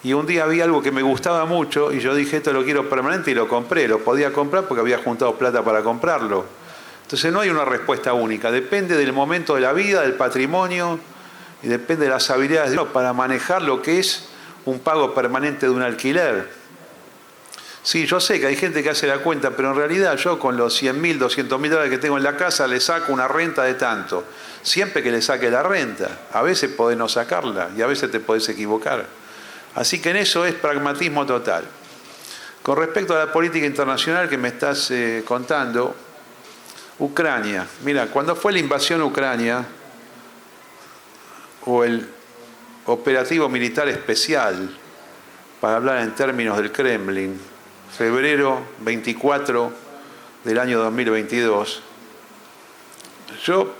Y un día vi algo que me gustaba mucho y yo dije, esto lo quiero permanente, y lo compré. Lo podía comprar porque había juntado plata para comprarlo. Entonces no hay una respuesta única, depende del momento de la vida, del patrimonio, y depende de las habilidades de uno para manejar lo que es un pago permanente de un alquiler. Sí, yo sé que hay gente que hace la cuenta, pero en realidad yo con los 100.000, 200.000 dólares que tengo en la casa le saco una renta de tanto. Siempre que le saque la renta, a veces podés no sacarla y a veces te podés equivocar. Así que en eso es pragmatismo total. Con respecto a la política internacional que me estás contando, Ucrania. Mira, cuando fue la invasión a Ucrania, o el operativo militar especial, para hablar en términos del Kremlin, febrero 24 del año 2022, yo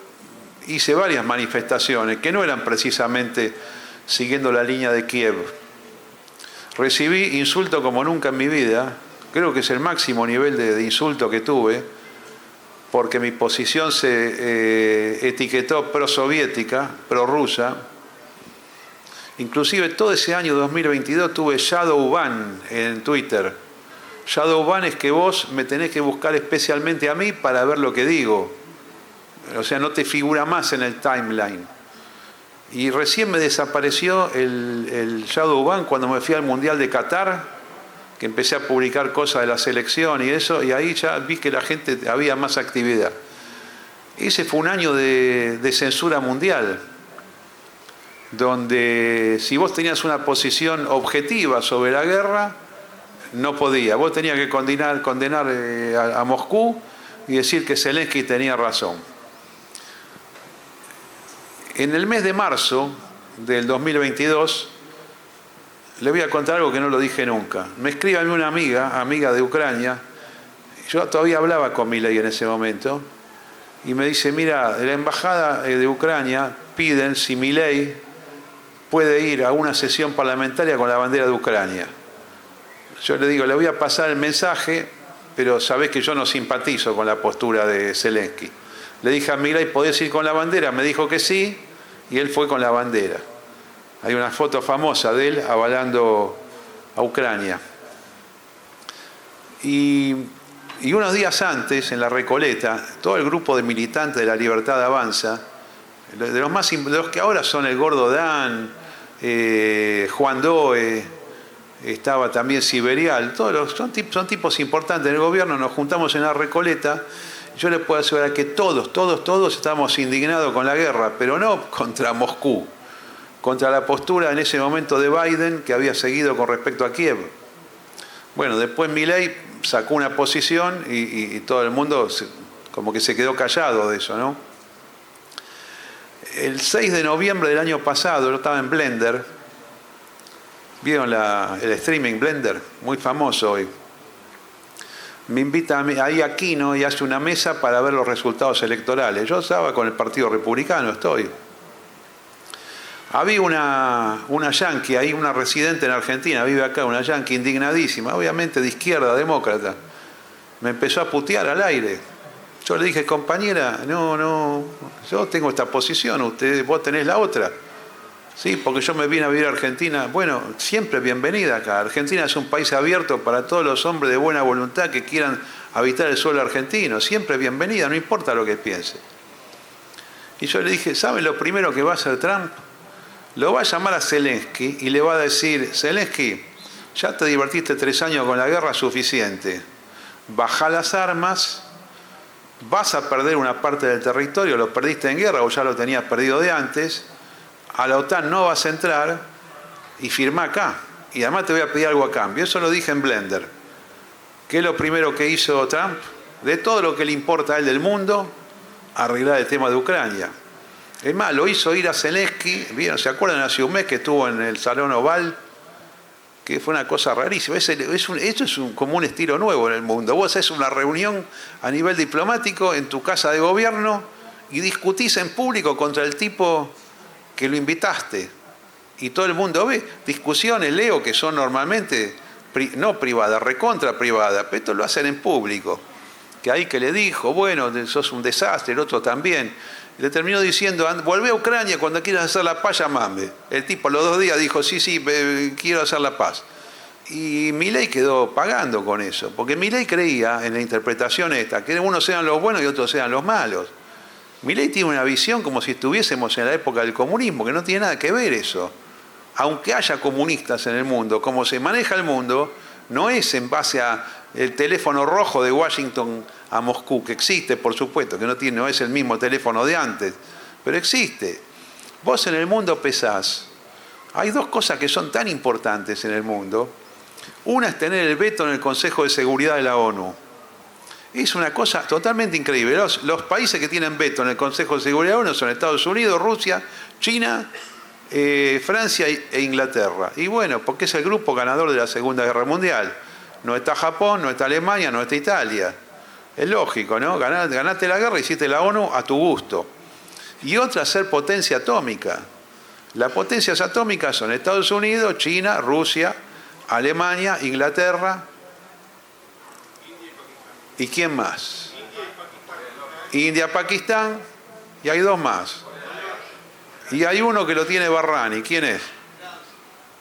hice varias manifestaciones que no eran precisamente siguiendo la línea de Kiev. Recibí insulto como nunca en mi vida, creo que es el máximo nivel de insulto que tuve, porque mi posición se etiquetó prosoviética, prorrusa. Inclusive todo ese año 2022 tuve shadow ban en Twitter. Shadow ban es que vos me tenés que buscar especialmente a mí para ver lo que digo. O sea, no te figura más en el timeline. Y recién me desapareció el shadow ban cuando me fui al Mundial de Qatar, que empecé a publicar cosas de la selección y eso, y ahí ya vi que la gente había más actividad. Ese fue un año de censura mundial, donde si vos tenías una posición objetiva sobre la guerra, no podía. Vos tenías que condenar a Moscú y decir que Zelensky tenía razón. En el mes de marzo del 2022, le voy a contar algo que no lo dije nunca. Me escribe a mí una amiga de Ucrania. Yo todavía hablaba con Milei en ese momento. Y me dice, mira, de la embajada de Ucrania piden si Milei puede ir a una sesión parlamentaria con la bandera de Ucrania. Yo le digo, le voy a pasar el mensaje, pero sabés que yo no simpatizo con la postura de Zelensky. Le dije a Milei, ¿podés ir con la bandera? Me dijo que sí, y él fue con la bandera. Hay una foto famosa de él avalando a Ucrania. Y unos días antes, en la Recoleta, todo el grupo de militantes de La Libertad Avanza, de los que ahora son el Gordo Dan, Juan Doe, estaba también Siberial, son tipos importantes en el gobierno, nos juntamos en la Recoleta. Yo les puedo asegurar que todos estamos indignados con la guerra, pero no contra Moscú, contra la postura en ese momento de Biden que había seguido con respecto a Kiev. Bueno, después Milei sacó una posición y todo el mundo como que se quedó callado de eso, ¿no? El 6 de noviembre del año pasado, yo estaba en Blender. ¿Vieron el streaming Blender? Muy famoso hoy. Me invita ahí a Aquino y hace una mesa para ver los resultados electorales. Yo estaba con el Partido Republicano, estoy. Había una yanqui ahí, una residente en Argentina, vive acá, una yanqui indignadísima, obviamente de izquierda, demócrata. Me empezó a putear al aire. Yo le dije, compañera, no, yo tengo esta posición, vos tenés la otra. Sí, porque yo me vine a vivir a Argentina. Bueno, siempre bienvenida acá. Argentina es un país abierto para todos los hombres de buena voluntad que quieran habitar el suelo argentino. Siempre bienvenida, no importa lo que piense. Y yo le dije, ¿saben lo primero que va a hacer Trump? Lo va a llamar a Zelensky y le va a decir, Zelensky, ya te divertiste 3 años con la guerra, suficiente. Bajá las armas, vas a perder una parte del territorio, lo perdiste en guerra o ya lo tenías perdido de antes. A la OTAN no vas a entrar y firmá acá. Y además te voy a pedir algo a cambio. Eso lo dije en Blender. ¿Qué es lo primero que hizo Trump? De todo lo que le importa a él del mundo, arreglar el tema de Ucrania. Es más, lo hizo ir a Zelensky. ¿Vieron? ¿Se acuerdan hace un mes que estuvo en el Salón Oval? Que fue una cosa rarísima. Esto es como un estilo nuevo en el mundo. Vos haces una reunión a nivel diplomático en tu casa de gobierno y discutís en público contra el tipo que lo invitaste, y todo el mundo ve discusiones, Leo, que son normalmente no privadas, recontra privadas, pero esto lo hacen en público, que ahí que le dijo, bueno, sos un desastre, el otro también, y le terminó diciendo, volvé a Ucrania cuando quieras hacer la paz, llamame. El tipo los 2 días dijo, sí, quiero hacer la paz. Y Milei quedó pagando con eso, porque Milei creía en la interpretación esta, que unos sean los buenos y otros sean los malos. Milei tiene una visión como si estuviésemos en la época del comunismo, que no tiene nada que ver eso. Aunque haya comunistas en el mundo, como se maneja el mundo, no es en base a el teléfono rojo de Washington a Moscú, que existe, por supuesto, que no es el mismo teléfono de antes, pero existe. Vos en el mundo pesás. Hay 2 cosas que son tan importantes en el mundo. Una es tener el veto en el Consejo de Seguridad de la ONU. Es una cosa totalmente increíble. Los países que tienen veto en el Consejo de Seguridad de la ONU son Estados Unidos, Rusia, China, Francia e Inglaterra. Y bueno, porque es el grupo ganador de la Segunda Guerra Mundial. No está Japón, no está Alemania, no está Italia. Es lógico, ¿no? Ganaste la guerra, hiciste la ONU a tu gusto. Y otra, ser potencia atómica. Las potencias atómicas son Estados Unidos, China, Rusia, Alemania, Inglaterra. ¿Y quién más? India, Pakistán, y hay 2 más. Y hay uno que lo tiene Barrani. ¿Quién es?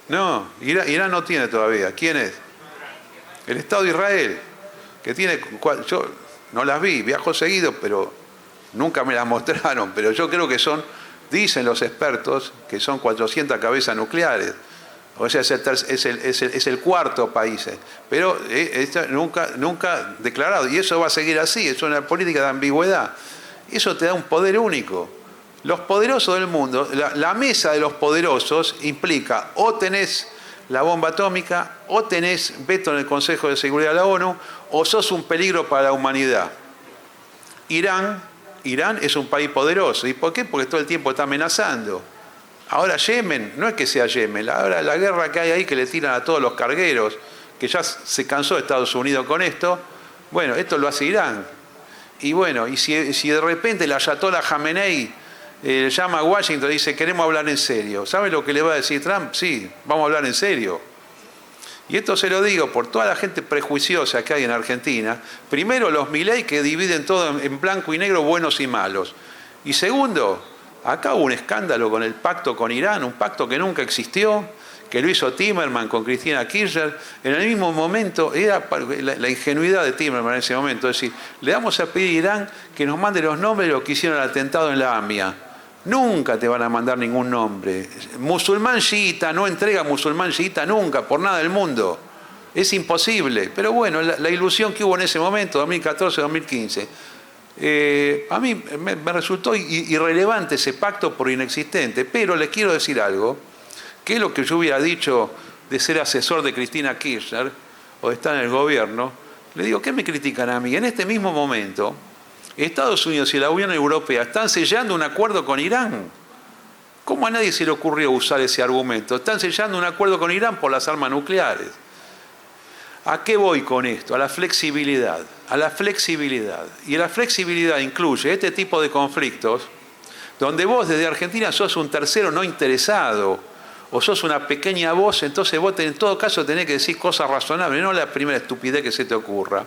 No, Irán no tiene todavía. ¿Quién es? El Estado de Israel, que tiene... Yo no las vi, viajo seguido, pero nunca me las mostraron. Pero yo creo que dicen los expertos, que son 400 cabezas nucleares. O sea, es el 4º país, pero nunca declarado. Y eso va a seguir así, es una política de ambigüedad. Eso te da un poder único. Los poderosos del mundo, la mesa de los poderosos implica o tenés la bomba atómica, o tenés veto en el Consejo de Seguridad de la ONU, o sos un peligro para la humanidad. Irán Irán es un país poderoso. ¿Y por qué? Porque todo el tiempo está amenazando. Ahora Yemen, no es que sea Yemen, ahora la guerra que hay ahí que le tiran a todos los cargueros, que ya se cansó Estados Unidos con esto, bueno, esto lo hace Irán. Y bueno, y si de repente el ayatollah Jamenei llama a Washington y dice, queremos hablar en serio, ¿sabe lo que le va a decir Trump? Sí, vamos a hablar en serio. Y esto se lo digo por toda la gente prejuiciosa que hay en Argentina. Primero, los Milei que dividen todo en blanco y negro, buenos y malos. Y segundo, acá hubo un escándalo con el pacto con Irán, un pacto que nunca existió, que lo hizo Timerman con Cristina Kirchner. En el mismo momento, era la ingenuidad de Timerman en ese momento, es decir, le vamos a pedir a Irán que nos mande los nombres de los que hicieron el atentado en la AMIA. Nunca te van a mandar ningún nombre. Musulmán chiita no entrega musulmán chiita nunca, por nada del mundo. Es imposible. Pero bueno, la ilusión que hubo en ese momento, 2014-2015, a mí me resultó irrelevante ese pacto por inexistente. Pero les quiero decir algo, que es lo que yo hubiera dicho de ser asesor de Cristina Kirchner o de estar en el gobierno. Le digo, ¿qué me critican a mí? En este mismo momento, Estados Unidos y la Unión Europea están sellando un acuerdo con Irán. ¿Cómo a nadie se le ocurrió usar ese argumento? Están sellando un acuerdo con Irán por las armas nucleares. ¿A qué voy con esto? A la flexibilidad. A la flexibilidad. Y la flexibilidad incluye este tipo de conflictos donde vos desde Argentina sos un tercero no interesado o sos una pequeña voz, entonces vos en todo caso tenés que decir cosas razonables, no la primera estupidez que se te ocurra.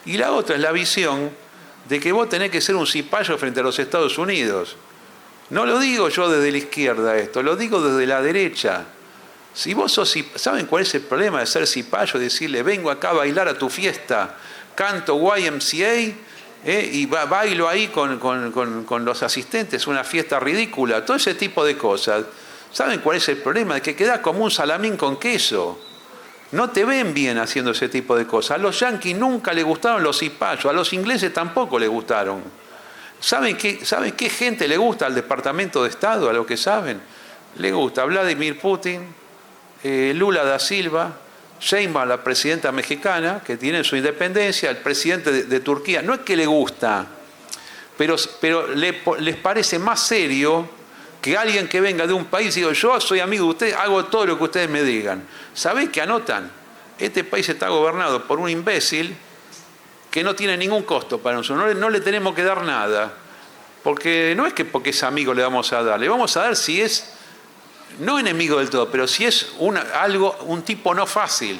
Y la otra es la visión de que vos tenés que ser un cipayo frente a los Estados Unidos. No lo digo yo desde la izquierda esto, lo digo desde la derecha. Si vos sos, ¿saben cuál es el problema de ser cipayo? Decirle, vengo acá a bailar a tu fiesta, canto YMCA y bailo ahí con los asistentes, una fiesta ridícula, todo ese tipo de cosas. ¿Saben cuál es el problema? De que quedás como un salamín con queso. No te ven bien haciendo ese tipo de cosas. A los yanquis nunca les gustaron los cipayos, a los ingleses tampoco les gustaron. ¿Saben qué gente le gusta al Departamento de Estado, a lo que saben? Le gusta Vladimir Putin, Lula da Silva, Sheinbaum, la presidenta mexicana, que tiene su independencia, el presidente de Turquía. No es que le gusta, pero les parece más serio que alguien que venga de un país y diga, yo soy amigo de ustedes, hago todo lo que ustedes me digan. ¿Sabés qué anotan? Este país está gobernado por un imbécil que no tiene ningún costo para nosotros. No le tenemos que dar nada. Porque no es que porque es amigo le vamos a dar. Le vamos a dar si es, no enemigo del todo, pero si es un tipo no fácil.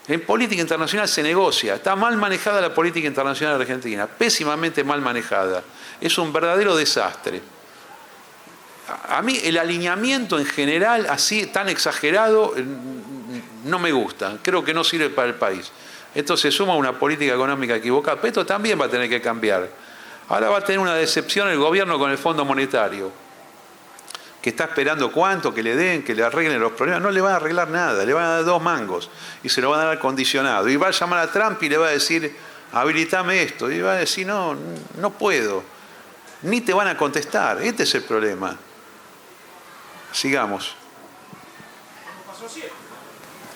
En política internacional se negocia. Está mal manejada la política internacional argentina. Pésimamente mal manejada. Es un verdadero desastre. A mí el alineamiento en general, así tan exagerado, no me gusta. Creo que no sirve para el país. Esto se suma a una política económica equivocada. Pero esto también va a tener que cambiar. Ahora va a tener una decepción el gobierno con el Fondo Monetario, que está esperando cuánto, que le den, que le arreglen los problemas. No le van a arreglar nada, le van a dar 2 mangos y se lo van a dar condicionado. Y va a llamar a Trump y le va a decir, habilitame esto. Y va a decir, no puedo. Ni te van a contestar. Este es el problema. Sigamos.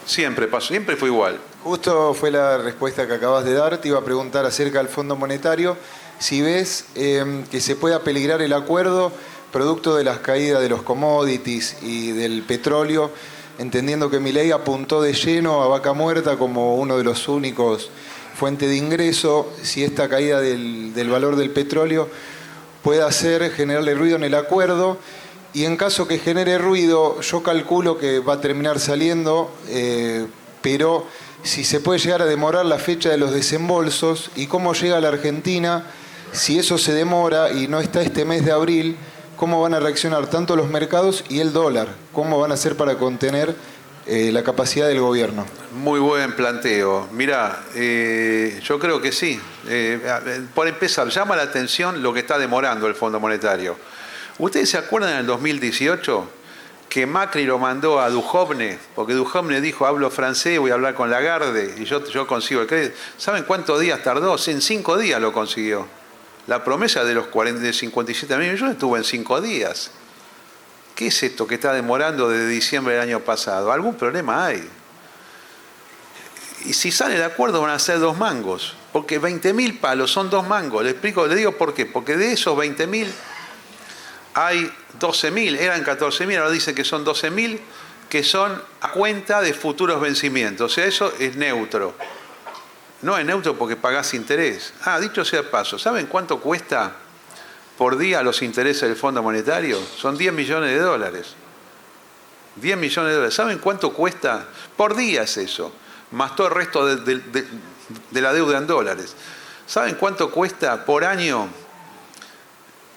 Siempre pasó, siempre fue igual. Justo fue la respuesta que acabas de dar. Te iba a preguntar acerca del Fondo Monetario. Si ves que se pueda peligrar el acuerdo producto de las caídas de los commodities y del petróleo, entendiendo que Milei apuntó de lleno a Vaca Muerta como uno de los únicos fuentes de ingreso, si esta caída del valor del petróleo puede generarle ruido en el acuerdo. Y en caso que genere ruido, yo calculo que va a terminar saliendo, pero si se puede llegar a demorar la fecha de los desembolsos y cómo llega a la Argentina, si eso se demora y no está este mes de abril, ¿cómo van a reaccionar tanto los mercados y el dólar? ¿Cómo van a hacer para contener la capacidad del gobierno? Muy buen planteo. Mirá, yo creo que sí. Por empezar, llama la atención lo que está demorando el Fondo Monetario. ¿Ustedes se acuerdan en el 2018 que Macri lo mandó a Duhovne? Porque Duhovne dijo, hablo francés, voy a hablar con Lagarde y yo consigo el crédito. ¿Saben cuántos días tardó? En 5 días lo consiguió. La promesa de los 57 mil millones estuvo en 5 días. ¿Qué es esto que está demorando desde diciembre del año pasado? Algún problema hay. Y si sale el acuerdo van a ser 2 mangos. Porque 20.000 palos son 2 mangos. Le explico, le digo por qué. Porque de esos 20.000 hay 12.000, eran 14.000, ahora dicen que son 12.000, que son a cuenta de futuros vencimientos. O sea, eso es neutro. No es neutro porque pagás interés. Dicho sea de paso, ¿saben cuánto cuesta por día los intereses del Fondo Monetario? Son 10 millones de dólares. 10 millones de dólares. ¿Saben cuánto cuesta? Por día es eso. Más todo el resto de la deuda en dólares. ¿Saben cuánto cuesta por año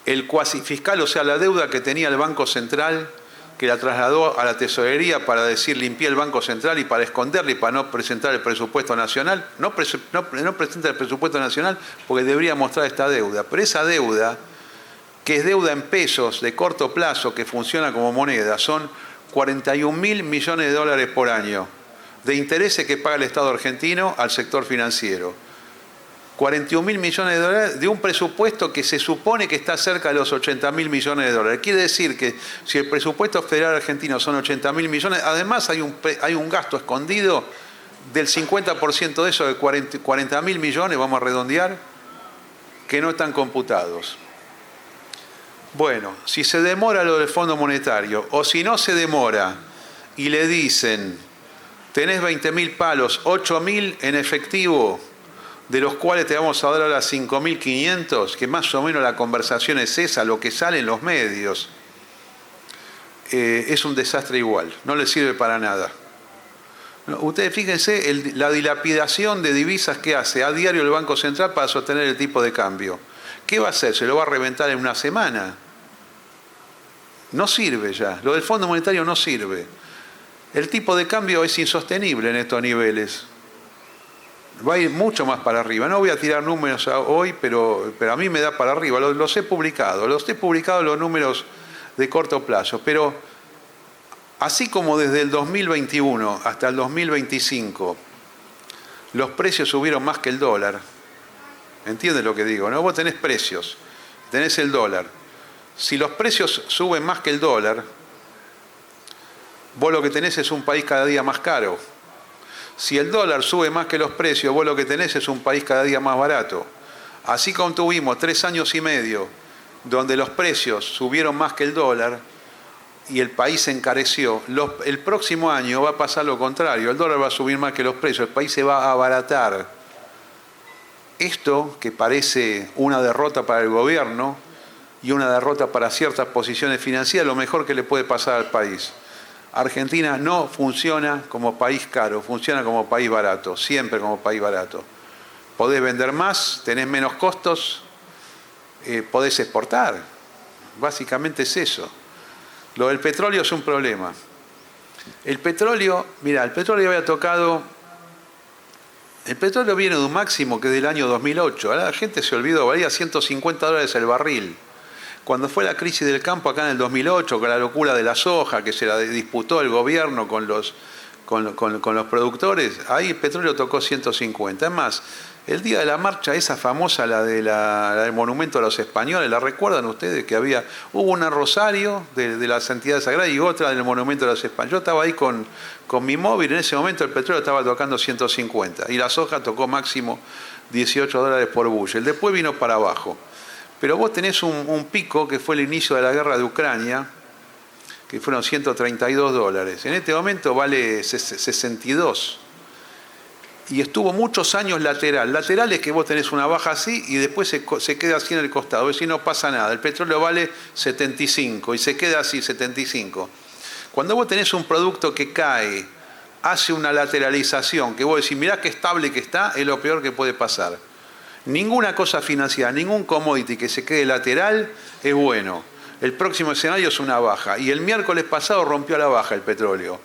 el cuasi fiscal, o sea, la deuda que tenía el Banco Central, que la trasladó a la tesorería para decir limpié el Banco Central y para esconderle y para no presentar el presupuesto nacional? No presenta el presupuesto nacional porque debería mostrar esta deuda. Pero esa deuda, que es deuda en pesos de corto plazo, que funciona como moneda, son 41.000 millones de dólares por año de intereses que paga el Estado argentino al sector financiero. 41.000 millones de dólares de un presupuesto que se supone que está cerca de los 80.000 millones de dólares. Quiere decir que si el presupuesto federal argentino son 80.000 millones, además hay un gasto escondido del 50% de eso, de 40.000 millones, vamos a redondear, que no están computados. Bueno, si se demora lo del Fondo Monetario, o si no se demora y le dicen, tenés 20.000 palos, 8.000 en efectivo, de los cuales te vamos a dar ahora 5.500, que más o menos la conversación es esa, lo que sale en los medios, es un desastre igual, no le sirve para nada. Ustedes fíjense la dilapidación de divisas que hace a diario el Banco Central para sostener el tipo de cambio. ¿Qué va a hacer? ¿Se lo va a reventar en una semana? No sirve ya, lo del Fondo Monetario no sirve. El tipo de cambio es insostenible en estos niveles. Va a ir mucho más para arriba. No voy a tirar números hoy, pero a mí me da para arriba. Los he publicado los números de corto plazo. Pero así como desde el 2021 hasta el 2025 los precios subieron más que el dólar. ¿Entienden lo que digo, no? Vos tenés precios, tenés el dólar. Si los precios suben más que el dólar, vos lo que tenés es un país cada día más caro. Si el dólar sube más que los precios, vos lo que tenés es un país cada día más barato. Así como tuvimos 3 años y medio donde los precios subieron más que el dólar y el país se encareció, el próximo año va a pasar lo contrario. El dólar va a subir más que los precios, el país se va a abaratar. Esto, que parece una derrota para el gobierno y una derrota para ciertas posiciones financieras, lo mejor que le puede pasar al país. Argentina no funciona como país caro, funciona como país barato, siempre como país barato. Podés vender más, tenés menos costos, podés exportar. Básicamente es eso. Lo del petróleo es un problema. El petróleo, mira, el petróleo había tocado... El petróleo viene de un máximo que es del año 2008. Ahora la gente se olvidó, valía $150 el barril. Cuando fue la crisis del campo acá en el 2008, con la locura de la soja, que se la disputó el gobierno con los productores, ahí el petróleo tocó 150. Es más, el día de la marcha esa famosa, la del monumento a los españoles, ¿la recuerdan ustedes? Que hubo una Rosario de la Santidad Sagrada y otra del monumento a los españoles. Yo estaba ahí con mi móvil, en ese momento el petróleo estaba tocando 150 y la soja tocó máximo $18 por bushel. Después vino para abajo. Pero vos tenés un pico que fue el inicio de la guerra de Ucrania, que fueron $132. En este momento vale 62. Y estuvo muchos años lateral. Lateral es que vos tenés una baja así y después se queda así en el costado. Es decir, no pasa nada. El petróleo vale 75 y se queda así 75. Cuando vos tenés un producto que cae, hace una lateralización, que vos decís, mirá qué estable que está, es lo peor que puede pasar. Ninguna cosa financiera, ningún commodity que se quede lateral es bueno. El próximo escenario es una baja. Y el miércoles pasado rompió a la baja el petróleo.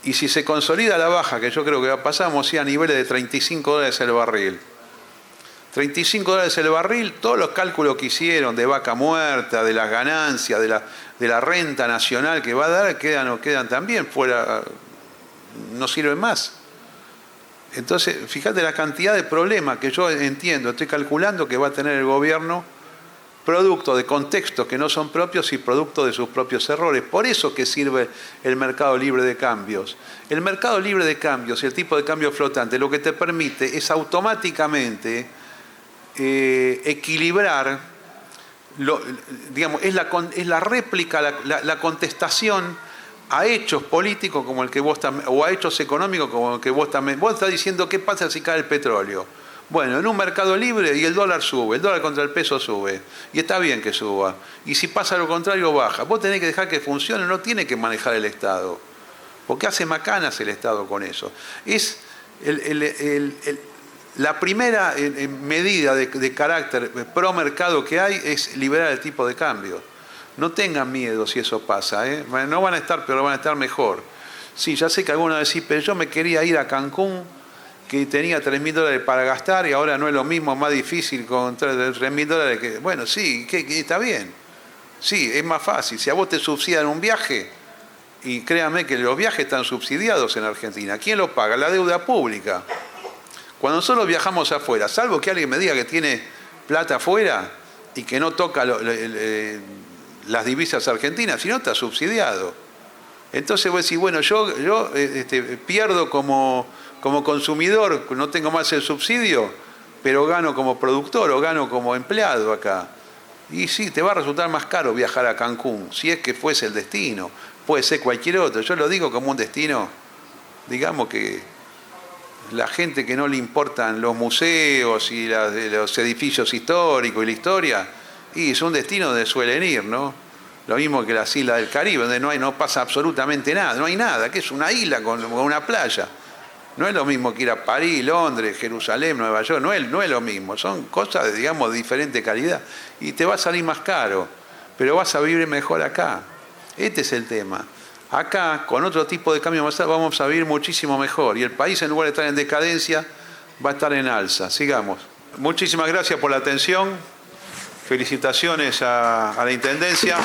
Y si se consolida la baja, que yo creo que va a pasar, vamos a ir a niveles de $35 el barril. $35 el barril, todos los cálculos que hicieron de vaca muerta, de las ganancias, de la renta nacional que va a dar, quedan también fuera, no sirven más. Entonces, fíjate la cantidad de problemas que yo entiendo, estoy calculando que va a tener el gobierno producto de contextos que no son propios y producto de sus propios errores. Por eso que sirve el mercado libre de cambios. El mercado libre de cambios y el tipo de cambio flotante lo que te permite es automáticamente equilibrar, digamos, es la réplica, la contestación a hechos políticos como el que vos también, o a hechos económicos como el que vos también. Vos estás diciendo qué pasa si cae el petróleo. Bueno, en un mercado libre y el dólar sube, el dólar contra el peso sube, y está bien que suba. Y si pasa lo contrario, baja. Vos tenés que dejar que funcione, no tiene que manejar el Estado. Porque hace macanas el Estado con eso. Es la primera medida de carácter pro mercado que hay es liberar el tipo de cambio. No tengan miedo si eso pasa, ¿eh? No van a estar, pero van a estar mejor. Sí, ya sé que algunos decís, pero yo me quería ir a Cancún, que tenía $3.000 para gastar y ahora no es lo mismo, más difícil con $3.000 que... Bueno, sí, que está bien. Sí, es más fácil. Si a vos te subsidian un viaje, y créanme que los viajes están subsidiados en Argentina, ¿quién lo paga? La deuda pública. Cuando nosotros viajamos afuera, salvo que alguien me diga que tiene plata afuera y que no toca las divisas argentinas, si no está subsidiado. Entonces vos decís, bueno, yo pierdo como consumidor, no tengo más el subsidio, pero gano como productor o gano como empleado acá. Y sí, te va a resultar más caro viajar a Cancún, si es que fuese el destino. Puede ser cualquier otro. Yo lo digo como un destino, digamos que la gente que no le importan los museos y los edificios históricos y la historia, y es un destino donde suelen ir, ¿no? Lo mismo que las islas del Caribe, donde no pasa absolutamente nada, no hay nada, que es una isla con una playa. No es lo mismo que ir a París, Londres, Jerusalén, Nueva York, no es lo mismo, son cosas, digamos, de diferente calidad. Y te va a salir más caro, pero vas a vivir mejor acá. Este es el tema. Acá, con otro tipo de cambio vamos a vivir muchísimo mejor. Y el país, en lugar de estar en decadencia, va a estar en alza. Sigamos. Muchísimas gracias por la atención. Felicitaciones a la Intendencia.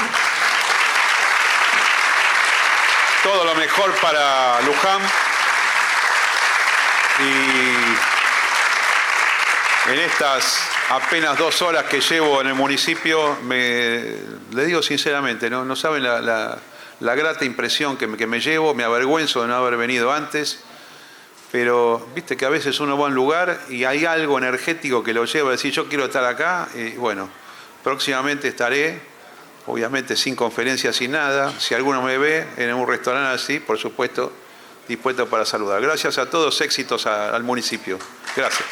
Todo lo mejor para Luján. Y en estas apenas 2 horas que llevo en el municipio, le digo sinceramente, no saben la grata impresión que me llevo, me avergüenzo de no haber venido antes, pero viste que a veces uno va a un lugar y hay algo energético que lo lleva a decir yo quiero estar acá, y bueno, próximamente estaré, obviamente sin conferencia, sin nada, si alguno me ve en un restaurante así, por supuesto, dispuesto para saludar. Gracias a todos, éxitos al municipio. Gracias.